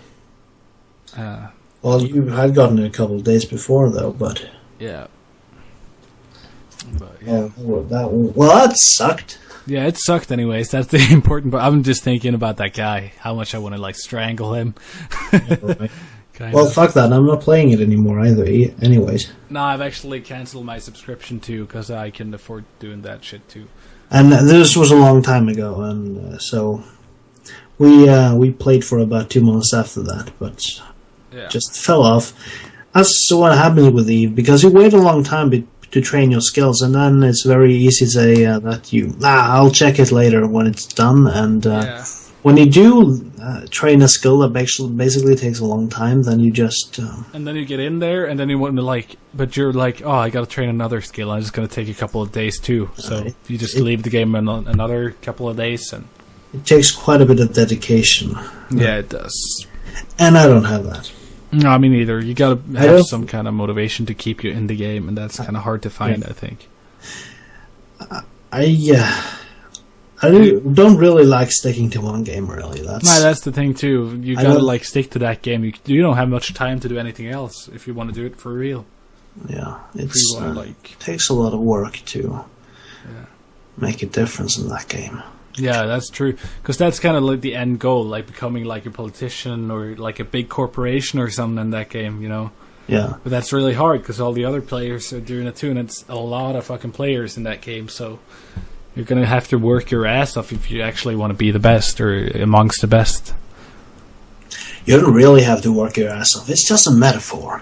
Well, you had gotten it a couple of days before, though, but yeah. But, yeah. That sucked. Yeah, it sucked anyways. That's the important part. I'm just thinking about that guy. How much I want to like strangle him. Well, fuck that. I'm not playing it anymore either. Anyways. No, I've actually cancelled my subscription too, because I can afford doing that shit too. And this was a long time ago, and so we played for about 2 months after that, but just fell off. That's what happens with Eve, because you wait a long time to train your skills, and then it's very easy to say that I'll check it later when it's done, and when you do train a skill that basically takes a long time, then you just... and then you get in there, and then you want to like... But you're like, oh, I got to train another skill, and it's going to take a couple of days too. So you just leave the game another couple of days. And it takes quite a bit of dedication. Yeah, it does. And I don't have that. No, me neither. You got to have some kind of motivation to keep you in the game, and that's kind of hard to find, I think. I don't really like sticking to one game, really. That's the thing, too. You gotta, like, stick to that game. You don't have much time to do anything else if you want to do it for real. Yeah, it takes a lot of work to make a difference in that game. Yeah, that's true. Because that's kind of like the end goal, like becoming like a politician or like a big corporation or something in that game, you know? Yeah. But that's really hard because all the other players are doing it too, and it's a lot of fucking players in that game, so... You're going to have to work your ass off if you actually want to be the best or amongst the best. You don't really have to work your ass off. It's just a metaphor.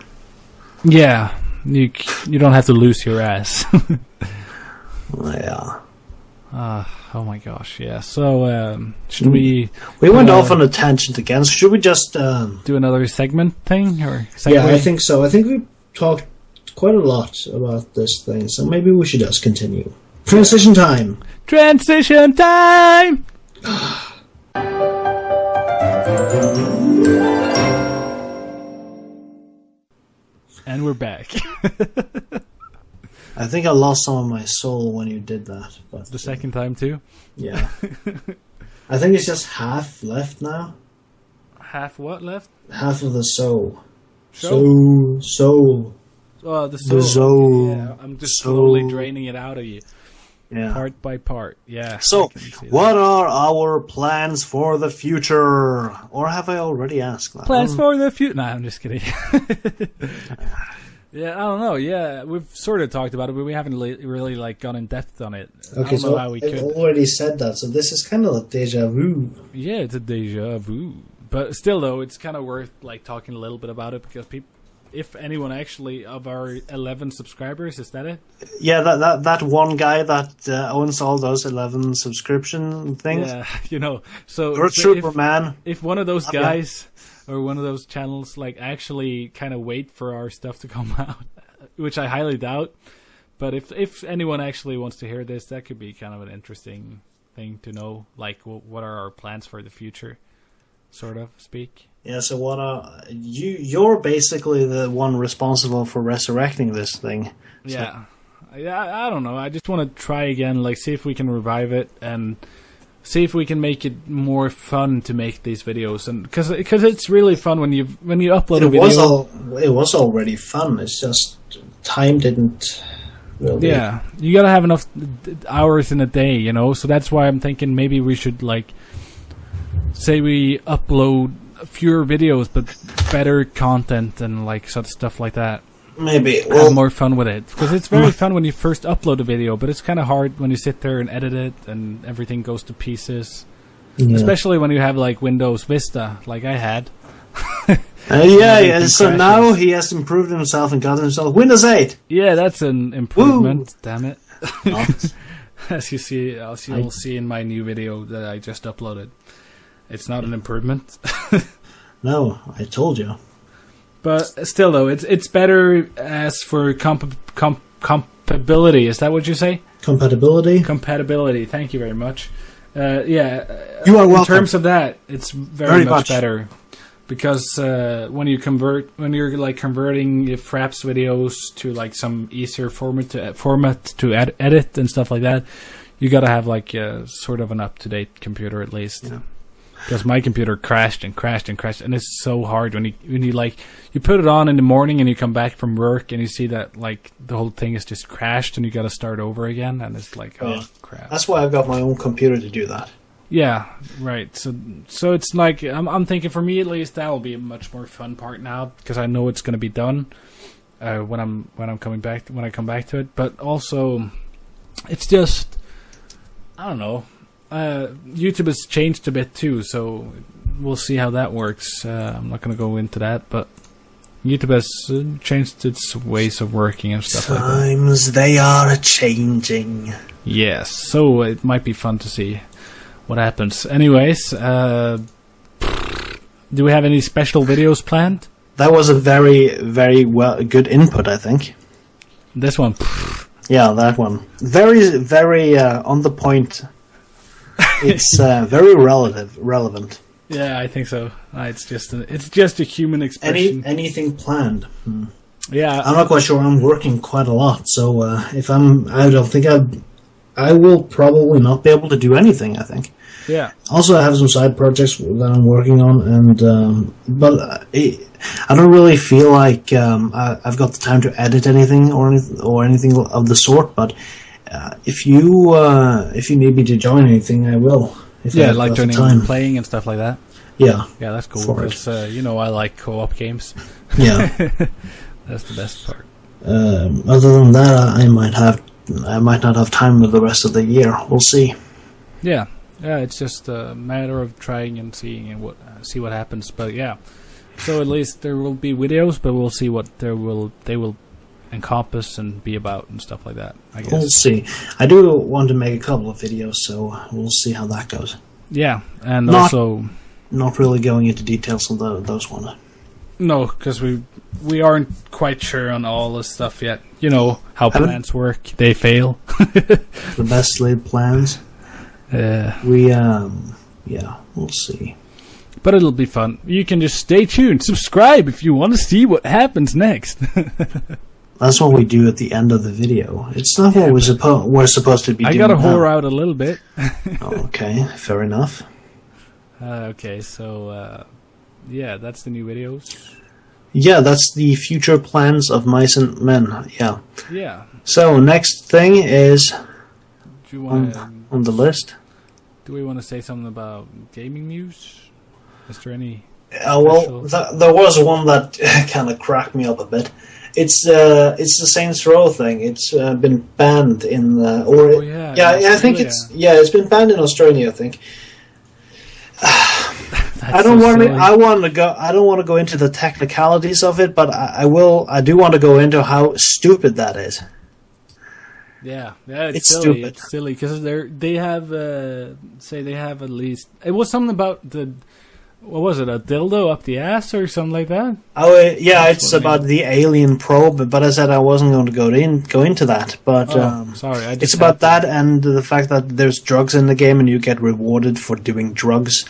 Yeah. You don't have to lose your ass. Yeah. Oh my gosh, yeah. So, should we... We went off on a tangent again, so should we just... do another segment thing? Or yeah, I think so. I think we talked quite a lot about this thing, so maybe we should just continue. Transition time! Transition time! And we're back. I think I lost some of my soul when you did that. But the second time too? Yeah. I think it's just half left now. Half what left? Half of the soul. Soul? Soul. Oh, the soul. The soul. Yeah, I'm just slowly draining it out of you. Yeah. Part by part, yeah. So, what are our plans for the future? Or have I already asked that? Plans for the future? Nah, I'm just kidding. Yeah, I don't know. Yeah, we've sort of talked about it, but we haven't really like gone in depth on it. Okay, I don't know how we could. Already said that, so this is kind of a deja vu. Yeah, it's a deja vu. But still, though, it's kind of worth like talking a little bit about it because people... If anyone actually of our 11 subscribers, is that it? Yeah, that one guy that owns all those 11 subscription things. Yeah, you know. So you're a trooper, man. If one of those guys or one of those channels like actually kind of wait for our stuff to come out, which I highly doubt, but if anyone actually wants to hear this, that could be kind of an interesting thing to know. Like, what are our plans for the future, sort of speak. Yeah, so what you're basically the one responsible for resurrecting this thing. So. Yeah, I don't know. I just want to try again, like see if we can revive it and see if we can make it more fun to make these videos. And because it's really fun when you upload a video. It was already fun. It's just time didn't. Really. Yeah, you gotta have enough hours in a day, you know. So that's why I'm thinking maybe we should like say we upload fewer videos but better content and like sort of stuff like that. Maybe have more fun with it because it's very fun when you first upload a video, but it's kind of hard when you sit there and edit it and everything goes to pieces. Yeah. Especially when you have like Windows Vista, like I had. Yeah. So now he has improved himself and got himself Windows 8. Yeah, that's an improvement. Woo. Damn it! Not. As you'll see in my new video that I just uploaded. It's not an improvement. No, I told you. But still, though, it's better as for compatibility. Is that what you say? Compatibility? Compatibility. Thank you very much. Yeah. You are welcome. In terms of that, it's very much better. Because when you're like converting your Fraps videos to like some easier format to edit and stuff like that, you gotta have like sort of an up-to-date computer at least. Yeah. Because my computer crashed and it's so hard when you like you put it on in the morning and you come back from work and you see that like the whole thing is just crashed and you got to start over again and it's like crap. That's why I've got my own computer to do that. Yeah, right. So it's like I'm thinking for me at least that will be a much more fun part now because I know it's going to be done when I come back to it. But also, it's just I don't know. YouTube has changed a bit too, so we'll see how that works. I'm not going to go into that, but YouTube has changed its ways of working and stuff like that. Times they are changing. Yes, so it might be fun to see what happens. Anyways, Do we have any special videos planned? That was a very, very good input, I think. This one. Yeah, that one. Very, very on the point. It's very relevant. Yeah, I think so. It's just a human expression. Anything planned? Yeah, I'm not quite sure. I'm working quite a lot, so I don't think I will probably not be able to do anything. I think. Yeah. Also, I have some side projects that I'm working on, and but I don't really feel like I've got the time to edit anything or anything of the sort. But if you need me to join anything, I will. Like joining and playing and stuff like that. Yeah. Yeah, that's cool. Because I like co-op games. Yeah. That's the best part. Other than that, I might not have time with the rest of the year. We'll see. Yeah. Yeah, it's just a matter of trying and seeing and see what happens. But yeah, so at least there will be videos, but we'll see what they will encompass and be about and stuff like that. I guess we'll see. I do want to make a couple of videos, so we'll see how that goes. Yeah, and also not really going into details on those ones. No, because we aren't quite sure on all this stuff yet. You know how plans work; they fail. The best laid plans. We'll see. But it'll be fun. You can just stay tuned. Subscribe if you want to see what happens next. That's what we do at the end of the video. It's not what we're supposed to be doing. I gotta whore out a little bit. Okay, fair enough. Okay, so that's the new videos. Yeah, that's the future plans of Mice and Men. Yeah. Yeah. So next thing is on the list. Do we want to say something about gaming news? Is there any? Well, there was one that kind of cracked me up a bit. It's the Saints Row thing. It's been banned in I think it's been banned in Australia. I think. I don't want to go into the technicalities of it, but I do want to go into how stupid that is. Yeah, it's silly. Stupid. It's silly because they have at least it was something about what was it, a dildo up the ass or something like that? Oh yeah, it's about the alien probe. But I said I wasn't going to go into that. But sorry, it's about that and the fact that there's drugs in the game and you get rewarded for doing drugs,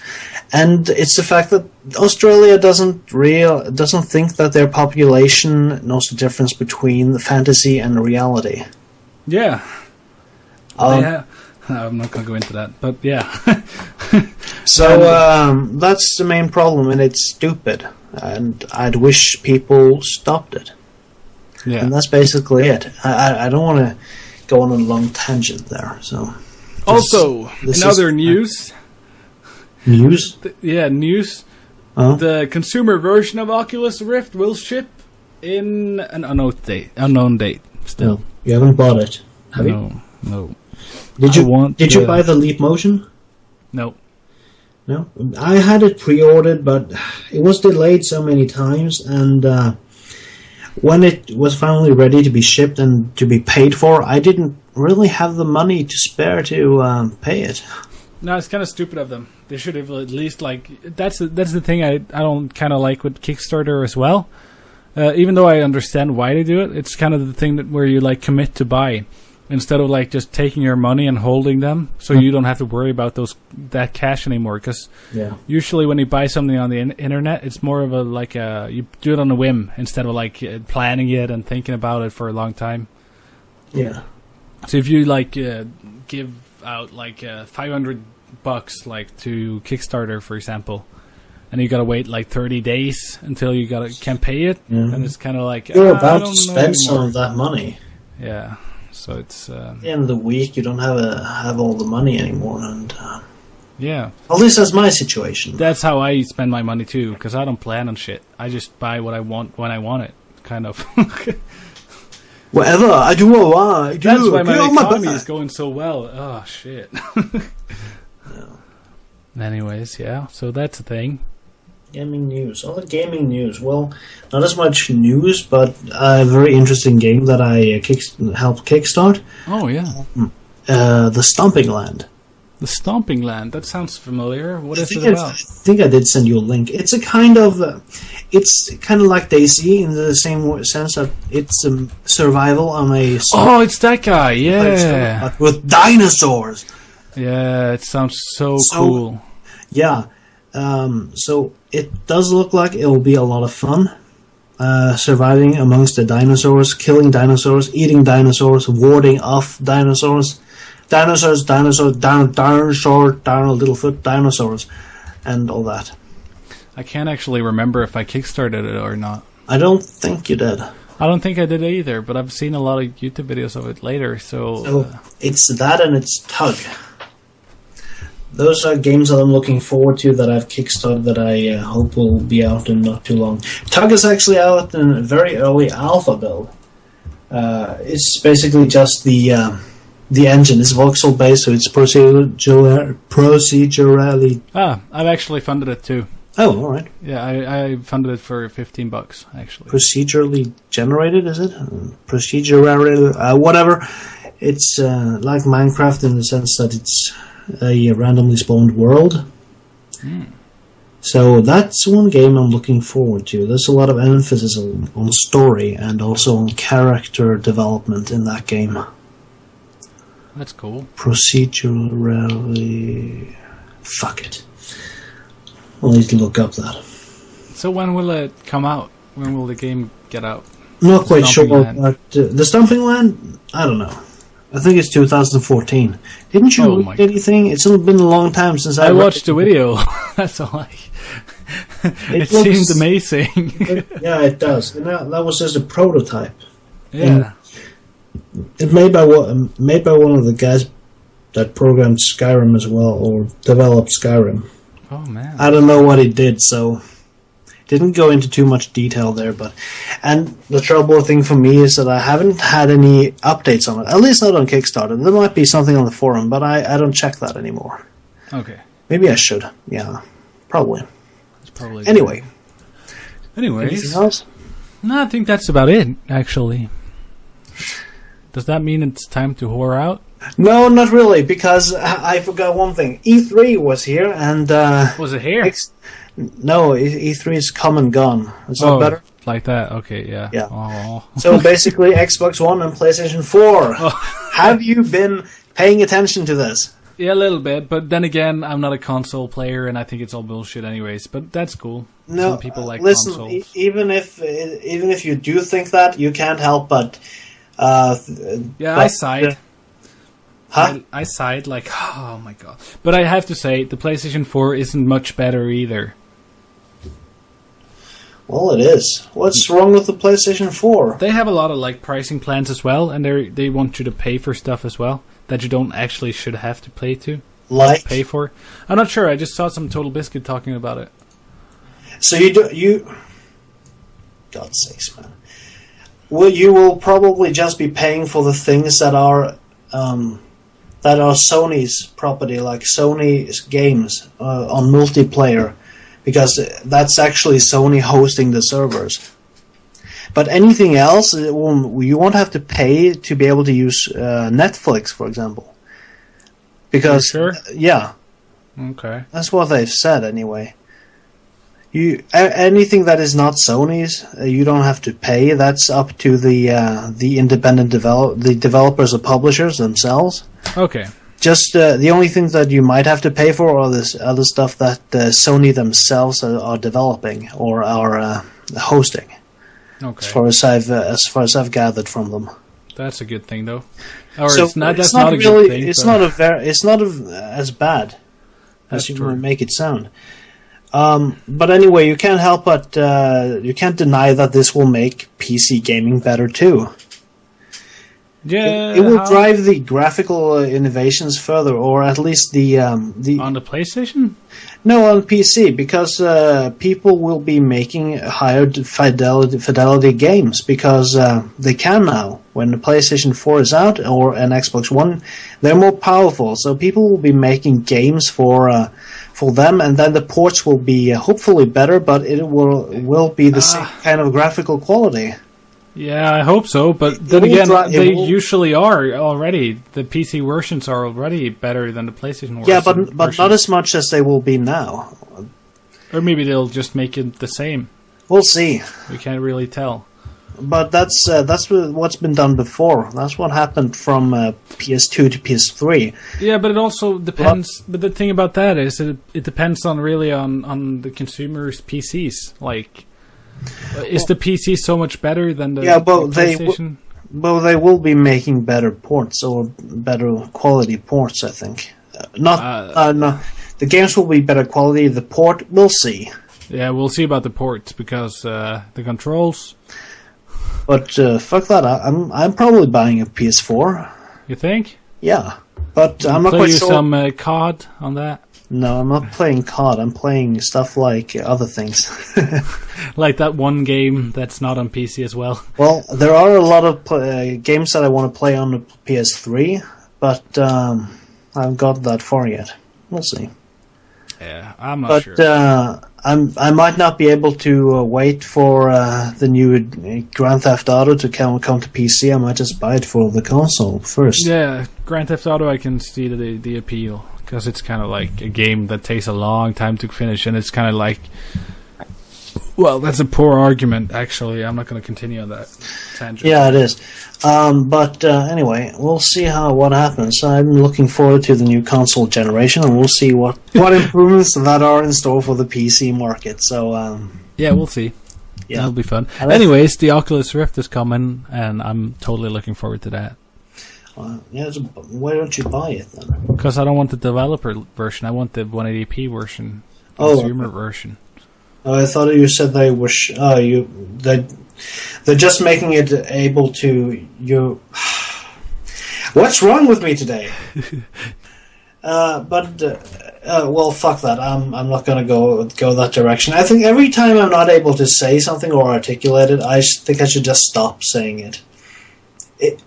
and it's the fact that Australia doesn't think that their population knows the difference between the fantasy and reality. Yeah. I'm not going to go into that, but yeah. So that's the main problem, and it's stupid. And I'd wish people stopped it. Yeah. And that's basically it. I don't want to go on a long tangent there. So. Also, in other news. News? News. Uh-huh. The consumer version of Oculus Rift will ship in an unknown date. Still. No, you haven't bought it, have you? No. Did you buy the Leap Motion? No. No? I had it pre-ordered, but it was delayed so many times, and when it was finally ready to be shipped and to be paid for, I didn't really have the money to spare to pay it. No, it's kind of stupid of them. They should have at least, that's the thing I don't kind of like with Kickstarter as well. Even though I understand why they do it, it's kind of the thing where you commit to buy instead of just taking your money and holding them, so you don't have to worry about that cash anymore. Because usually when you buy something on the internet, it's more of you do it on a whim instead of planning it and thinking about it for a long time. Yeah. So if you give out $500 to Kickstarter, for example, and you gotta wait 30 days until you can pay it, and it's kind of you're about to spend some of that money. Yeah, so it's at the end of the week you don't have all the money anymore, and yeah. At least that's my situation. That's how I spend my money too, because I don't plan on shit. I just buy what I want when I want it, kind of. Whatever I do, what I do. That's why my economy is going so well. Oh shit. Anyways, yeah. So that's the thing. Gaming news. All the gaming news. Well, not as much news, but a very interesting game that I helped kickstart. Oh, yeah. The Stomping Land. The Stomping Land. That sounds familiar. What is it I about? think I did send you a link. It's a kind of, it's kind of like DayZ in the same sense that it's survival on a. Oh, it's that guy. Yeah. But with dinosaurs. Yeah, it sounds so cool. Yeah. So it does look like it will be a lot of fun. Surviving amongst the dinosaurs, killing dinosaurs, eating dinosaurs, warding off dinosaurs. Dinosaurs, Littlefoot dinosaurs, and all that. I can't actually remember if I kickstarted it or not. I don't think you did. I don't think I did either, but I've seen a lot of YouTube videos of it later, so it's that and it's Tug. Those are games that I'm looking forward to that I've kickstarted that I hope will be out in not too long. Tug is actually out in a very early alpha build. It's basically just the engine is voxel based, so it's procedurally. I've actually funded it too. Oh, all right. Yeah, I funded it for $15 actually. Procedurally generated, is it? Procedurally, whatever. It's like Minecraft in the sense that it's a randomly spawned world. So that's one game I'm looking forward to. There's a lot of emphasis on story and also on character development in that game. That's cool. Procedurally... Fuck it. I'll need to look up that. So when will it come out? When will the game get out? Not quite sure, but the Stomping Land, I don't know. I think it's 2014. Didn't you read anything? It's been a long time since I watched the video. That's all it seemed amazing. Yeah, it does. And that was just a prototype. Yeah. It's made by one of the guys that programmed Skyrim as well, or developed Skyrim. Oh man! I don't know what he did, so didn't go into too much detail there. And the trouble thing for me is that I haven't had any updates on it. At least not on Kickstarter. There might be something on the forum, but I don't check that anymore. Okay. Maybe I should. Yeah, probably. That's probably anyway. Anyways, anything else? No, I think that's about it. Actually. Does that mean it's time to whore out? No, not really, because I forgot one thing. E3 was here, and... was it here? No, E3 is come and gone. Is that better? Like that? Okay, yeah. Yeah. Oh. So basically, Xbox One and PlayStation 4. Oh. Have you been paying attention to this? Yeah, a little bit, but then again, I'm not a console player, and I think it's all bullshit anyways, but that's cool. No, some people like listen, consoles. Even if you do think that, you can't help but... I sighed. Huh? I sighed like, oh my god. But I have to say, the PlayStation 4 isn't much better either. Well, it is. What's wrong with the PlayStation 4? They have a lot of like pricing plans as well, and they want you to pay for stuff as well that you don't actually should have to pay pay for. I'm not sure. I just saw some TotalBiscuit talking about it. So you God's sakes, man. Well, you will probably just be paying for the things that are Sony's property, like Sony's games on multiplayer, because that's actually Sony hosting the servers. But anything else, you won't have to pay to be able to use Netflix, for example. Because sure? Yeah, okay, that's what they've said anyway. Anything that is not Sony's, you don't have to pay. That's up to the independent developers or publishers themselves. Okay. Just the only thing that you might have to pay for are this other stuff that Sony themselves are developing or are hosting. Okay. As far as I've gathered from them. That's a good thing, though. Or so that's not a good thing. It's not as bad as you might make it sound. But anyway, you can't help but you can't deny that this will make PC gaming better too. Yeah, it will drive the graphical innovations further, or at least the on the PlayStation. No, on PC, because people will be making higher fidelity games because they can now. When the PlayStation 4 is out or an Xbox One, they're more powerful, so people will be making games for them, and then the ports will be hopefully better, but it will be the same kind of graphical quality. Yeah, I hope so. But then again, they usually are already. The PC versions are already better than the PlayStation versions. Yeah, but not as much as they will be now. Or maybe they'll just make it the same. We'll see. We can't really tell. But that's what's been done before. That's what happened from PS2 to PS3. Yeah, but it also depends. But the thing about that is it depends on the consumer's PCs. Like, is the PC so much better than the PlayStation? They will be making better ports or better quality ports. I think. No. The games will be better quality. The port, we'll see. Yeah, we'll see about the ports because the controls. But fuck that! I'm probably buying a PS4. You think? Yeah, but I'm not quite sure. Some COD on that? No, I'm not playing COD. I'm playing stuff like other things. Like that one game that's not on PC as well. Well, there are a lot of games that I want to play on the PS3, but I haven't got that far yet. We'll see. Yeah, I'm not sure. But I might not be able to wait for the new Grand Theft Auto to come to PC. I might just buy it for the console first. Yeah, Grand Theft Auto, I can see the appeal because it's kind of like a game that takes a long time to finish, and it's kind of like. Well, that's a poor argument, actually. I'm not going to continue on that tangent. Yeah, it is. But anyway, we'll see what happens. I'm looking forward to the new console generation, and we'll see what improvements that are in store for the PC market. So yeah, we'll see. Yeah, that'll be fun. Anyways, the Oculus Rift is coming, and I'm totally looking forward to that. Yeah, why don't you buy it then? Because I don't want the developer version. I want the 180p version, consumer version. I thought you said they were. They're just making it able to you. What's wrong with me today? Well, fuck that. I'm not going to go that direction. I think every time I'm not able to say something or articulate it, I think I should just stop saying it.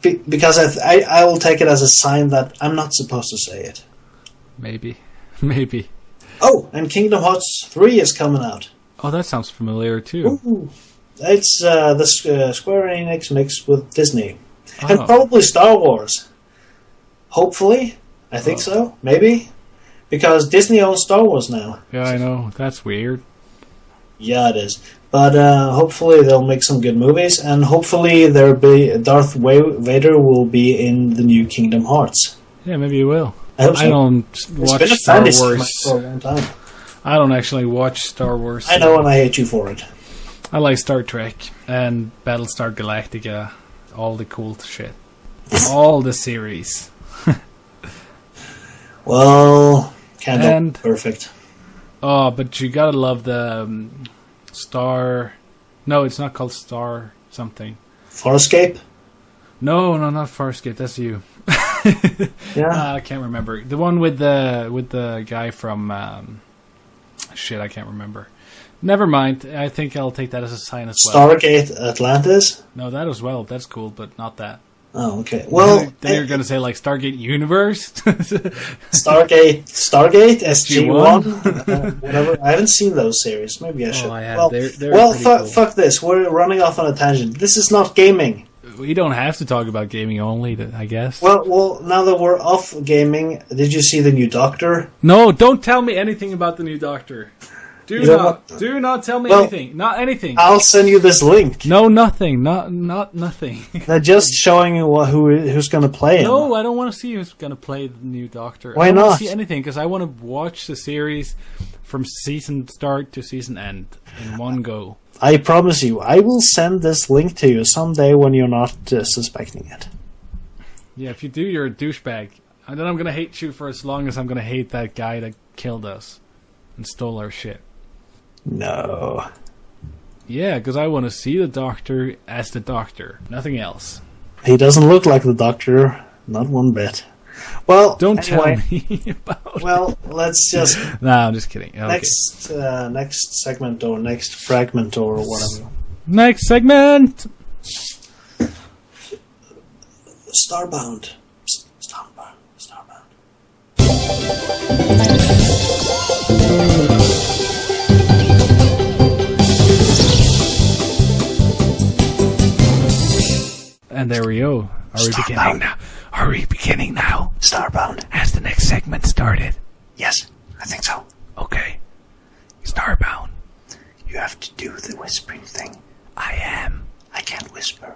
Because I will take it as a sign that I'm not supposed to say it. Maybe. Oh, and Kingdom Hearts 3 is coming out. Oh, that sounds familiar too. Ooh. It's the Square Enix mixed with Disney. And probably Star Wars. Hopefully. I think so. Maybe. Because Disney owns Star Wars now. Yeah, I know. That's weird. Yeah, it is. But hopefully they'll make some good movies, and hopefully Darth Vader will be in the new Kingdom Hearts. Yeah, maybe he will. I hope so. I don't watch Star Wars for a long time. I don't actually watch Star Wars. I know, and I hate you for it. I like Star Trek and Battlestar Galactica, all the cool shit, all the series. Well, can't be perfect. Oh, but you gotta love the Star. No, it's not called Star something. Farscape? No, not Farscape. That's you. Yeah, I can't remember the one with the guy from. Shit, I can't remember. Never mind. I think I'll take that as a sign as well. Stargate Atlantis? No, that as well. That's cool, but not that. Oh, okay. Well, then you're going to say like Stargate Universe? Stargate SG-1? Whatever. I haven't seen those series. Maybe I should. I have. Well, they're cool. Fuck this. We're running off on a tangent. This is not gaming. We don't have to talk about gaming only, I guess. Well, now that we're off gaming, did you see the new Doctor? No, don't tell me anything about the new Doctor. Do not tell me anything. Not anything. I'll send you this link. No, nothing. Not nothing. They're just showing you who's going to play him. No, I don't want to see who's going to play the new Doctor. Why I don't not? want to see anything because I want to watch the series from season start to season end in one go. I promise you, I will send this link to you someday when you're not suspecting it. Yeah, if you do, you're a douchebag. And then I'm going to hate you for as long as I'm going to hate that guy that killed us and stole our shit. No. Yeah, because I want to see the Doctor as the Doctor. Nothing else. He doesn't look like the Doctor. Not one bit. Well, don't tell me about it. Let's just... No, I'm just kidding. Okay. Next segment or next fragment or whatever. Next segment! Starbound. there we go. Are we beginning now? Are we beginning now? Starbound. Has the next segment started? Yes, I think so. Okay. Starbound. You have to do the whispering thing. I am. I can't whisper.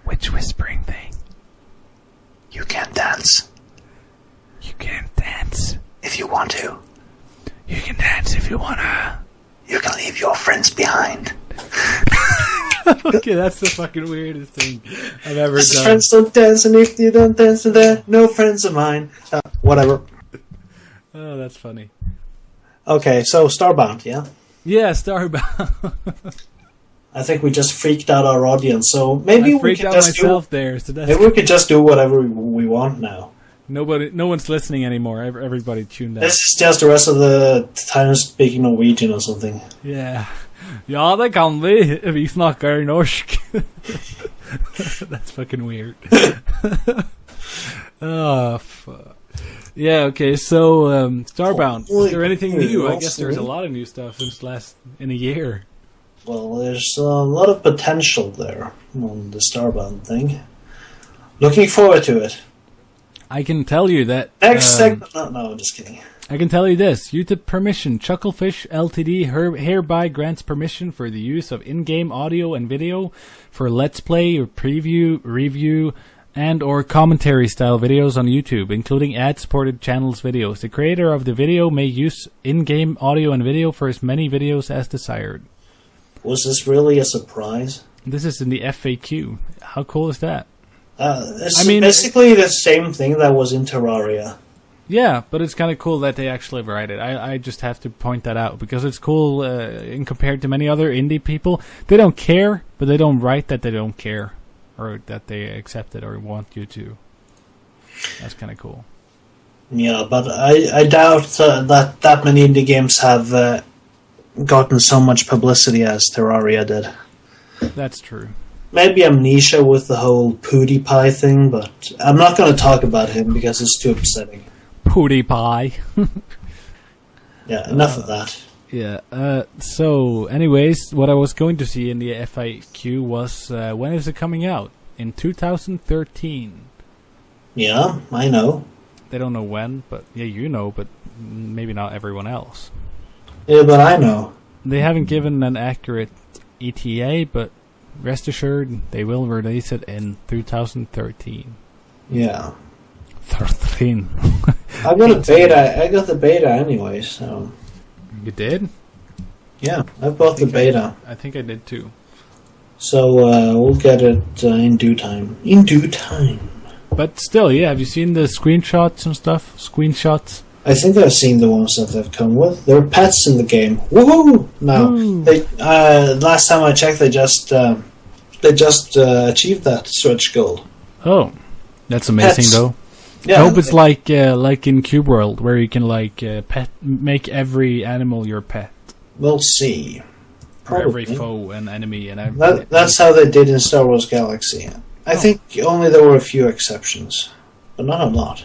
Which whispering thing? You can't dance. You can't dance. If you want to. You can dance if you wanna. You can leave your friends behind. Okay, that's the fucking weirdest thing I've ever done. Friends don't dance, and if you don't dance to that, no friends of mine. Whatever. Oh, that's funny. Okay, so Starbound, yeah? Yeah, Starbound. I think we just freaked out our audience, so maybe we freaked can out just myself there. So maybe we could just do whatever we want now. No one's listening anymore. Everybody tuned out. This is just the rest of the time speaking Norwegian or something. Yeah. Ja, det kan vi. Vi snackar norsk. That's fucking weird. Oh, fuck. Yeah, okay, so, Starbound. Is there anything new? I guess there's a lot of new stuff in a year. Well, there's a lot of potential there on the Starbound thing. Looking forward to it. I can tell you that... Next segment... No, I'm just kidding. I can tell you this. YouTube permission. Chucklefish Ltd. hereby grants permission for the use of in-game audio and video for Let's Play or preview, review, and or commentary style videos on YouTube, including ad-supported channels videos. The creator of the video may use in-game audio and video for as many videos as desired. Was this really a surprise? This is in the FAQ. How cool is that? It's basically the same thing that was in Terraria. Yeah, but it's kind of cool that they actually write it. I just have to point that out because it's cool in compared to many other indie people. They don't care, but they don't write that they don't care or that they accept it or want you to. That's kind of cool. Yeah, but I doubt that many indie games have gotten so much publicity as Terraria did. That's true. Maybe Amnesia with the whole PewDiePie thing, but I'm not going to talk about him because it's too upsetting. PewDiePie. Yeah, enough of that. Yeah, so anyways, what I was going to see in the FAQ was when is it coming out? In 2013. Yeah, I know. They don't know when, but yeah, you know, but maybe not everyone else. Yeah, but I know. They haven't given an accurate ETA, but rest assured they will release it in 2013. Yeah. 13. I got a beta. I got the beta anyway, so. You did? Yeah, I bought the beta. I think I did too. So we'll get it in due time. In due time. But still, yeah. Have you seen the screenshots and stuff? Screenshots. I think I've seen the ones that they've come with. There are pets in the game. Woohoo! No, they, last time I checked, they just achieved that stretch goal. Oh, that's amazing, Pets. though. Yeah, I hope it's like in Cube World, where you can make every animal your pet. We'll see. Or every foe and enemy and everything. That's how they did in Star Wars Galaxy. I think only there were a few exceptions, but not a lot.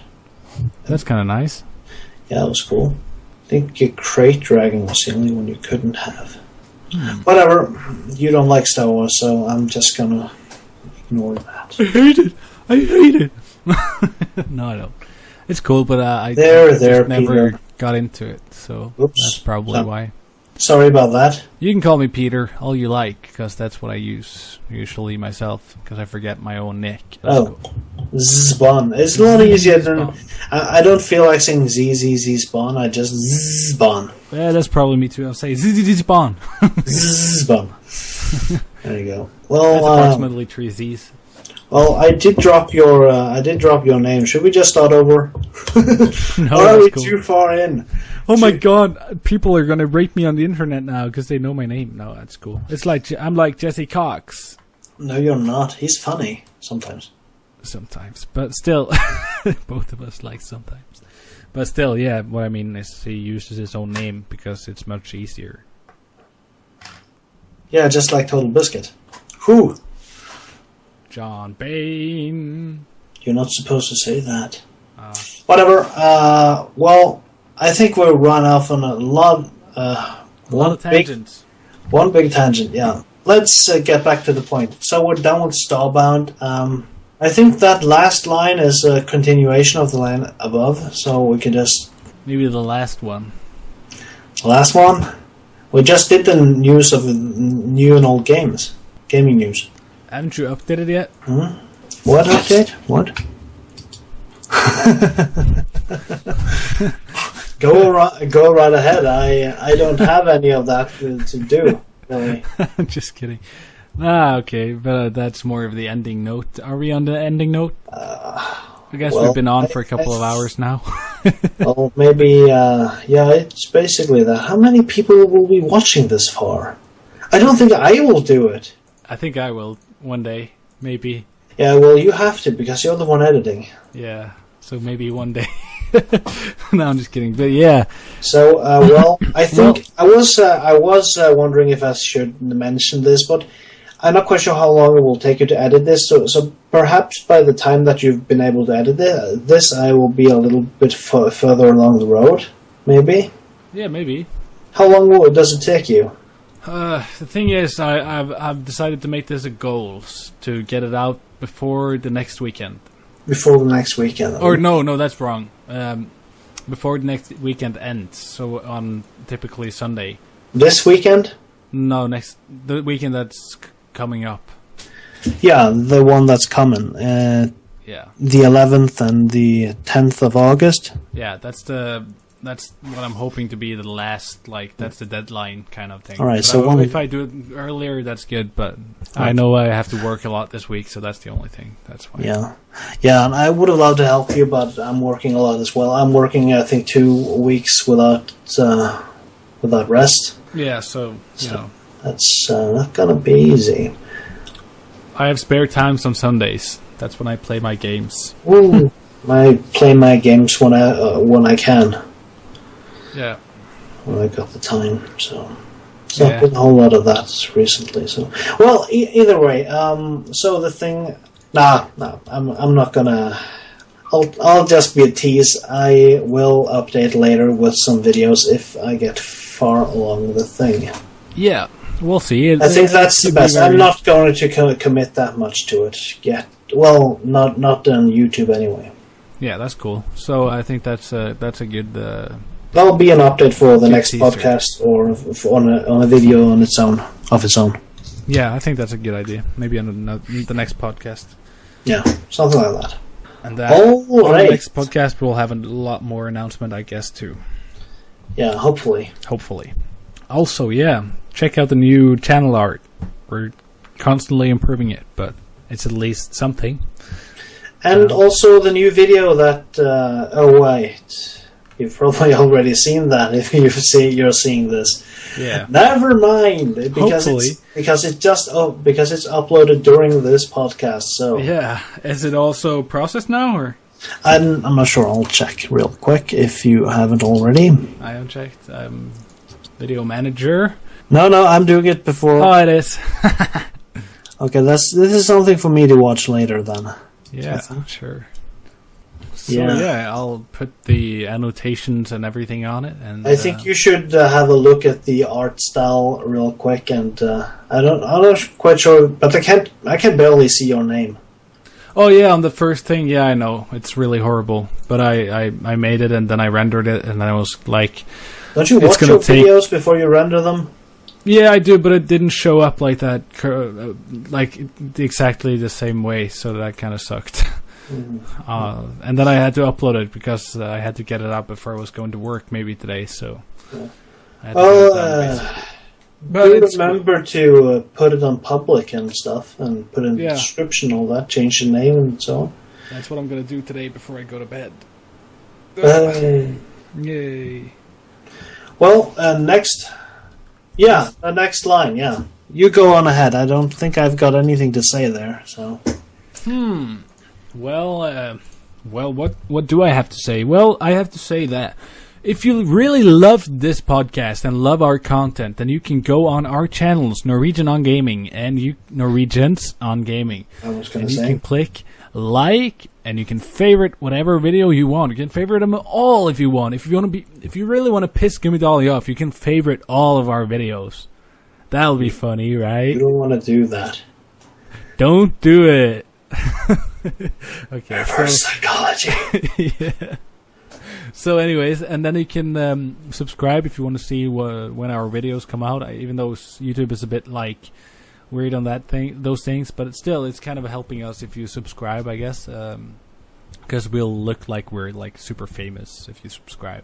That's kind of nice. Yeah, that was cool. I think your Crate Dragon was the only one you couldn't have. Whatever. You don't like Star Wars, so I'm just gonna ignore that. I hate it. No, I don't. It's cool, but I just never Peter. got into it, so Oops. that's probably why. Sorry about that. You can call me Peter, all you like, because that's what I use usually myself, because I forget my own nick. That's cool. zzzspawn. It's a lot easier than... I don't feel like saying zzzspawn, I just zzzspawn. Yeah, that's probably me too. I'll say zzzspawn. Zzzspawn. There you go. Well, that's approximately 3 Z's. Well, I did drop your name. Should we just start over? No, or are we cool. too far in? Oh my god, people are gonna rape me on the internet now because they know my name. No, that's cool. It's like I'm like Jesse Cox. No, you're not. He's funny sometimes. Sometimes, but still, both of us like sometimes. But still, yeah. What I mean is, he uses his own name because it's much easier. Yeah, just like TotalBiscuit. Who? John Bain. You're not supposed to say that. Whatever. Well, I think we'll run off on a lot of tangents. One big tangent, yeah. let's get back to the point. So we're done with Starbound. I think that last line is a continuation of the line above, so we can just... Maybe the last one. Last one? We just did the news of new and old games. Gaming news. Haven't you updated yet? Hmm? What update? What? Go right ahead. I don't have any of that to do. Really. Just kidding. Okay, but that's more of the ending note. Are we on the ending note? I guess we've been on for a couple of hours now. Well, maybe, yeah, it's basically that. How many people will be watching this far? I don't think I will do it. I think I will one day, maybe. Yeah, well, you have to, because you're the one editing. Yeah, so maybe one day. No, I'm just kidding, but yeah. So, well, I think I was wondering if I should mention this, but I'm not quite sure how long it will take you to edit this. So perhaps by the time that you've been able to edit this, I will be a little bit further along the road. Maybe. Yeah, maybe. How long does it take you? The thing is, I've decided to make this a goal to get it out before the next weekend. Before the next weekend? Or no, that's wrong. Before the next weekend ends, so on typically Sunday. This weekend? No, the weekend that's coming up. Yeah, the one that's coming. Yeah. The 11th and the 10th of August? Yeah, that's what I'm hoping to be the last, like, that's the deadline kind of thing. Alright, so if I do it earlier, that's good, but I know I have to work a lot this week, so that's the only thing. That's fine. Yeah, and I would have loved to help you, but I'm working a lot as well. I'm working, I think, 2 weeks without rest. Yeah, so you know. That's not gonna be easy. I have spare times on Sundays. That's when I play my games. Ooh, I play my games when I can. Yeah. When I got the time, so it's not been a whole lot of that recently. So, well, either way. So the thing, I'm not gonna. I'll just be a tease. I will update later with some videos if I get far along the thing. Yeah, we'll see. I think that's the best. I'm not going to commit that much to it yet. Well, not on YouTube anyway. Yeah, that's cool. So I think that's a good. That'll be an update for the next teaser. podcast or on a video on its own, of its own. Yeah, I think that's a good idea. Maybe on the next podcast. Yeah, something like that. And on the next podcast, we'll have a lot more announcement, I guess, too. Yeah, hopefully. Also, yeah, check out the new channel art. We're constantly improving it, but it's at least something. And also the new video that... oh, wait. You've probably already seen that if you're seeing this. Yeah. Never mind, because it's uploaded during this podcast. So yeah, is it also processed now, or? I'm not sure. I'll check real quick if you haven't already. I haven't checked. Video manager. No, I'm doing it before. Oh, it is. Okay, this is something for me to watch later then. Yeah, sure. So yeah, I'll put the annotations and everything on it, and I think you should have a look at the art style real quick. And I'm not quite sure, but I can barely see your name. Oh yeah, on the first thing, yeah, I know it's really horrible, but I made it and then I rendered it, and I was like, don't you watch your videos before you render them? Yeah, I do, but it didn't show up like that, like exactly the same way, so that kind of sucked. And then I had to upload it because I had to get it out before I was going to work maybe today, so I had to get it done, but remember to put it on public and stuff, and put in the description, all that, change the name and so on. That's what I'm going to do today before I go to bed. Yay. Well, next... Yeah, the next line, yeah. You go on ahead. I don't think I've got anything to say there, so... Well, what do I have to say? Well, I have to say that if you really loved this podcast and love our content, then you can go on our channels, Norwegian on Gaming and Norwegians on Gaming. I was going to say. You can click like, and you can favorite whatever video you want. You can favorite them all if you want. If you really want to piss Gummidolly off, you can favorite all of our videos. That'll be funny, right? You don't want to do that. Don't do it. Okay. Reverse psychology. Yeah. So, anyways, and then you can subscribe if you want to see when our videos come out. Even though YouTube is a bit like weird on those things, but it's kind of helping us if you subscribe, I guess, because we'll look like we're like super famous if you subscribe.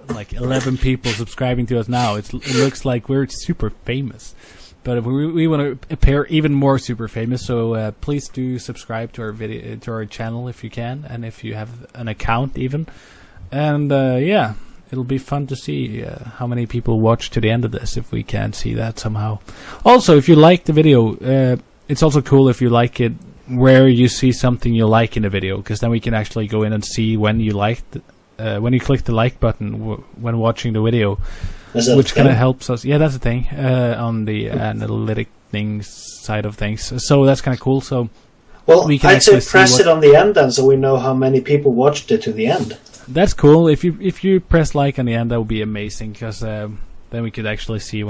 Like 11 people subscribing to us now. It looks like we're super famous, but we want to appear even more super famous. So please do subscribe to our channel if you can, and if you have an account even. And yeah, it'll be fun to see how many people watch to the end of this, if we can see that somehow. Also, if you like the video, it's also cool if you like it where you see something you like in the video, because then we can actually go in and see when you liked when you click the like button when watching the video, which kind of helps us. Yeah, that's the thing on the analytic things side of things. So that's kind of cool. So we can I'd say press it on the end then, so we know how many people watched it to the end. That's cool. If you press like on the end, that would be amazing, because then we could actually see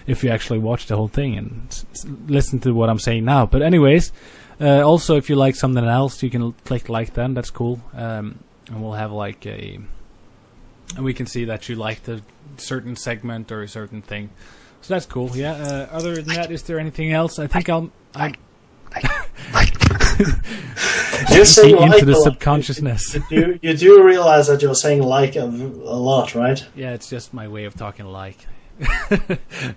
if you actually watch the whole thing and listen to what I'm saying now. But anyways, also if you like something else, you can click like then. That's cool. And we'll have like and we can see that you liked a certain segment or a certain thing. So that's cool. Yeah. Other than that, is there anything else? I think you're saying into like the subconsciousness. You do realize that you're saying like a lot, right? Yeah, it's just my way of talking like.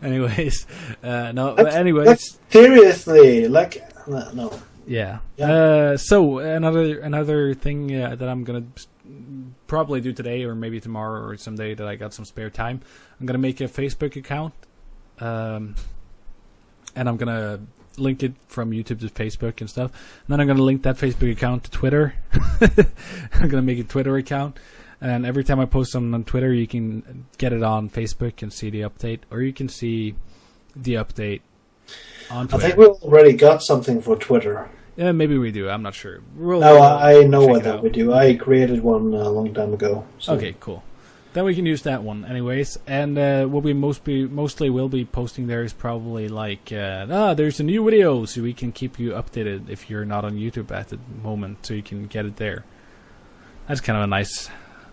Anyways, no. But anyways, seriously, like no. Yeah. So another thing that I'm gonna probably do today, or maybe tomorrow, or someday that I got some spare time, I'm gonna make a Facebook account, and I'm gonna link it from YouTube to Facebook and stuff. And then I'm gonna link that Facebook account to Twitter. I'm gonna make a Twitter account, and every time I post something on Twitter, you can get it on Facebook and see the update, or you can see the update on Twitter. I think we already got something for Twitter. Yeah, maybe we do. I'm not sure. I know what that we do. I created one a long time ago. So. Okay, cool. Then we can use that one, anyways. And what we mostly will be posting there is probably like, there's a new video, so we can keep you updated if you're not on YouTube at the moment, so you can get it there. That's kind of a nice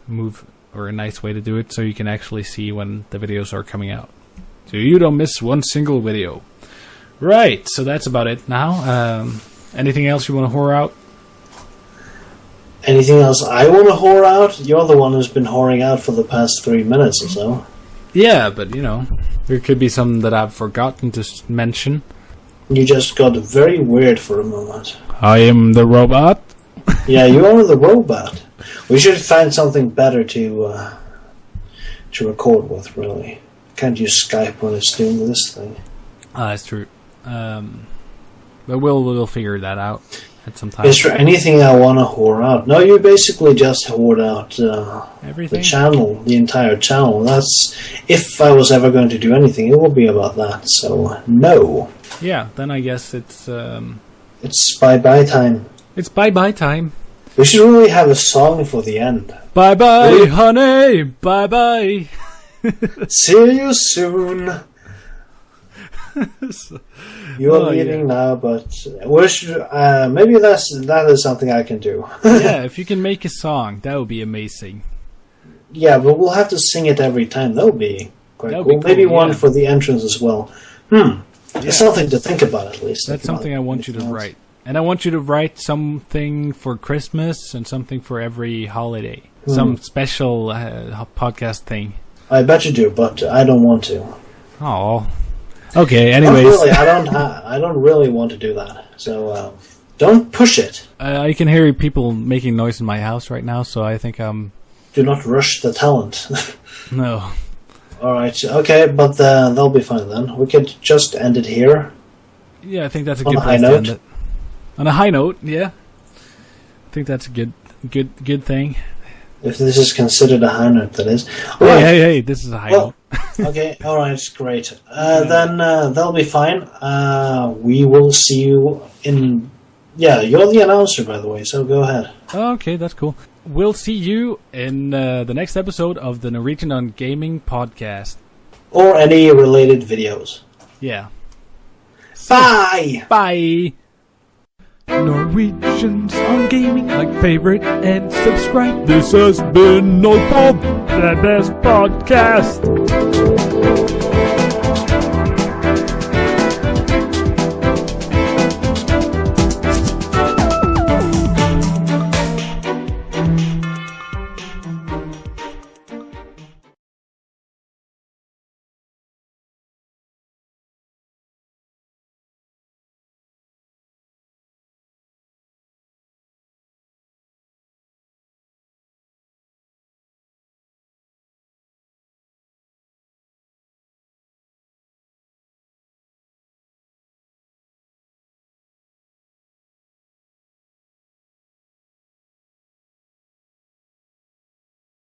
move, or a nice way to do it, so you can actually see when the videos are coming out, so you don't miss one single video. Right, so that's about it now. Anything else you want to whore out? Anything else I want to whore out? You're the one who's been whoring out for the past 3 minutes or so. Yeah, but there could be something that I've forgotten to mention. You just got very weird for a moment. I am the robot? Yeah, you are the robot. We should find something better to record with, really. Can't use Skype when it's doing this thing. That's true. But we'll figure that out at some time. Is there anything I want to whore out? No, you basically just whored out everything? The channel, the entire channel. That's, if I was ever going to do anything, it would be about that. So, no. Yeah, then I guess it's bye-bye time. It's bye-bye time. We should really have a song for the end. Bye-bye, really? Honey! Bye-bye! See you soon! You're leaving now, but maybe that is something I can do. Yeah, if you can make a song, that would be amazing. Yeah, but we'll have to sing it every time. That would be quite cool. Maybe one for the entrance as well. It's something to think about, at least. That's something I want you to write. And I want you to write something for Christmas and something for every holiday. Some special podcast thing. I bet you do, but I don't want to. Oh. Okay, anyways. I don't really want to do that. So, don't push it. I can hear people making noise in my house right now, so I think Do not rush the talent. No. Alright, okay, but that'll be fine then. We could just end it here. Yeah, I think that's a good place to end it. On a high note, yeah. I think that's a good thing. If this is considered a high note, that is. Hey, this is a high note. Okay, alright, great. Then that'll be fine. We will see you in... Yeah, you're the announcer, by the way, so go ahead. Okay, that's cool. We'll see you in the next episode of the NorwegiansOnGaming podcast. or any related videos. Yeah. Bye! Bye! Norwegians on Gaming, like, favorite, and subscribe. This has been NoG-Pod, the best podcast.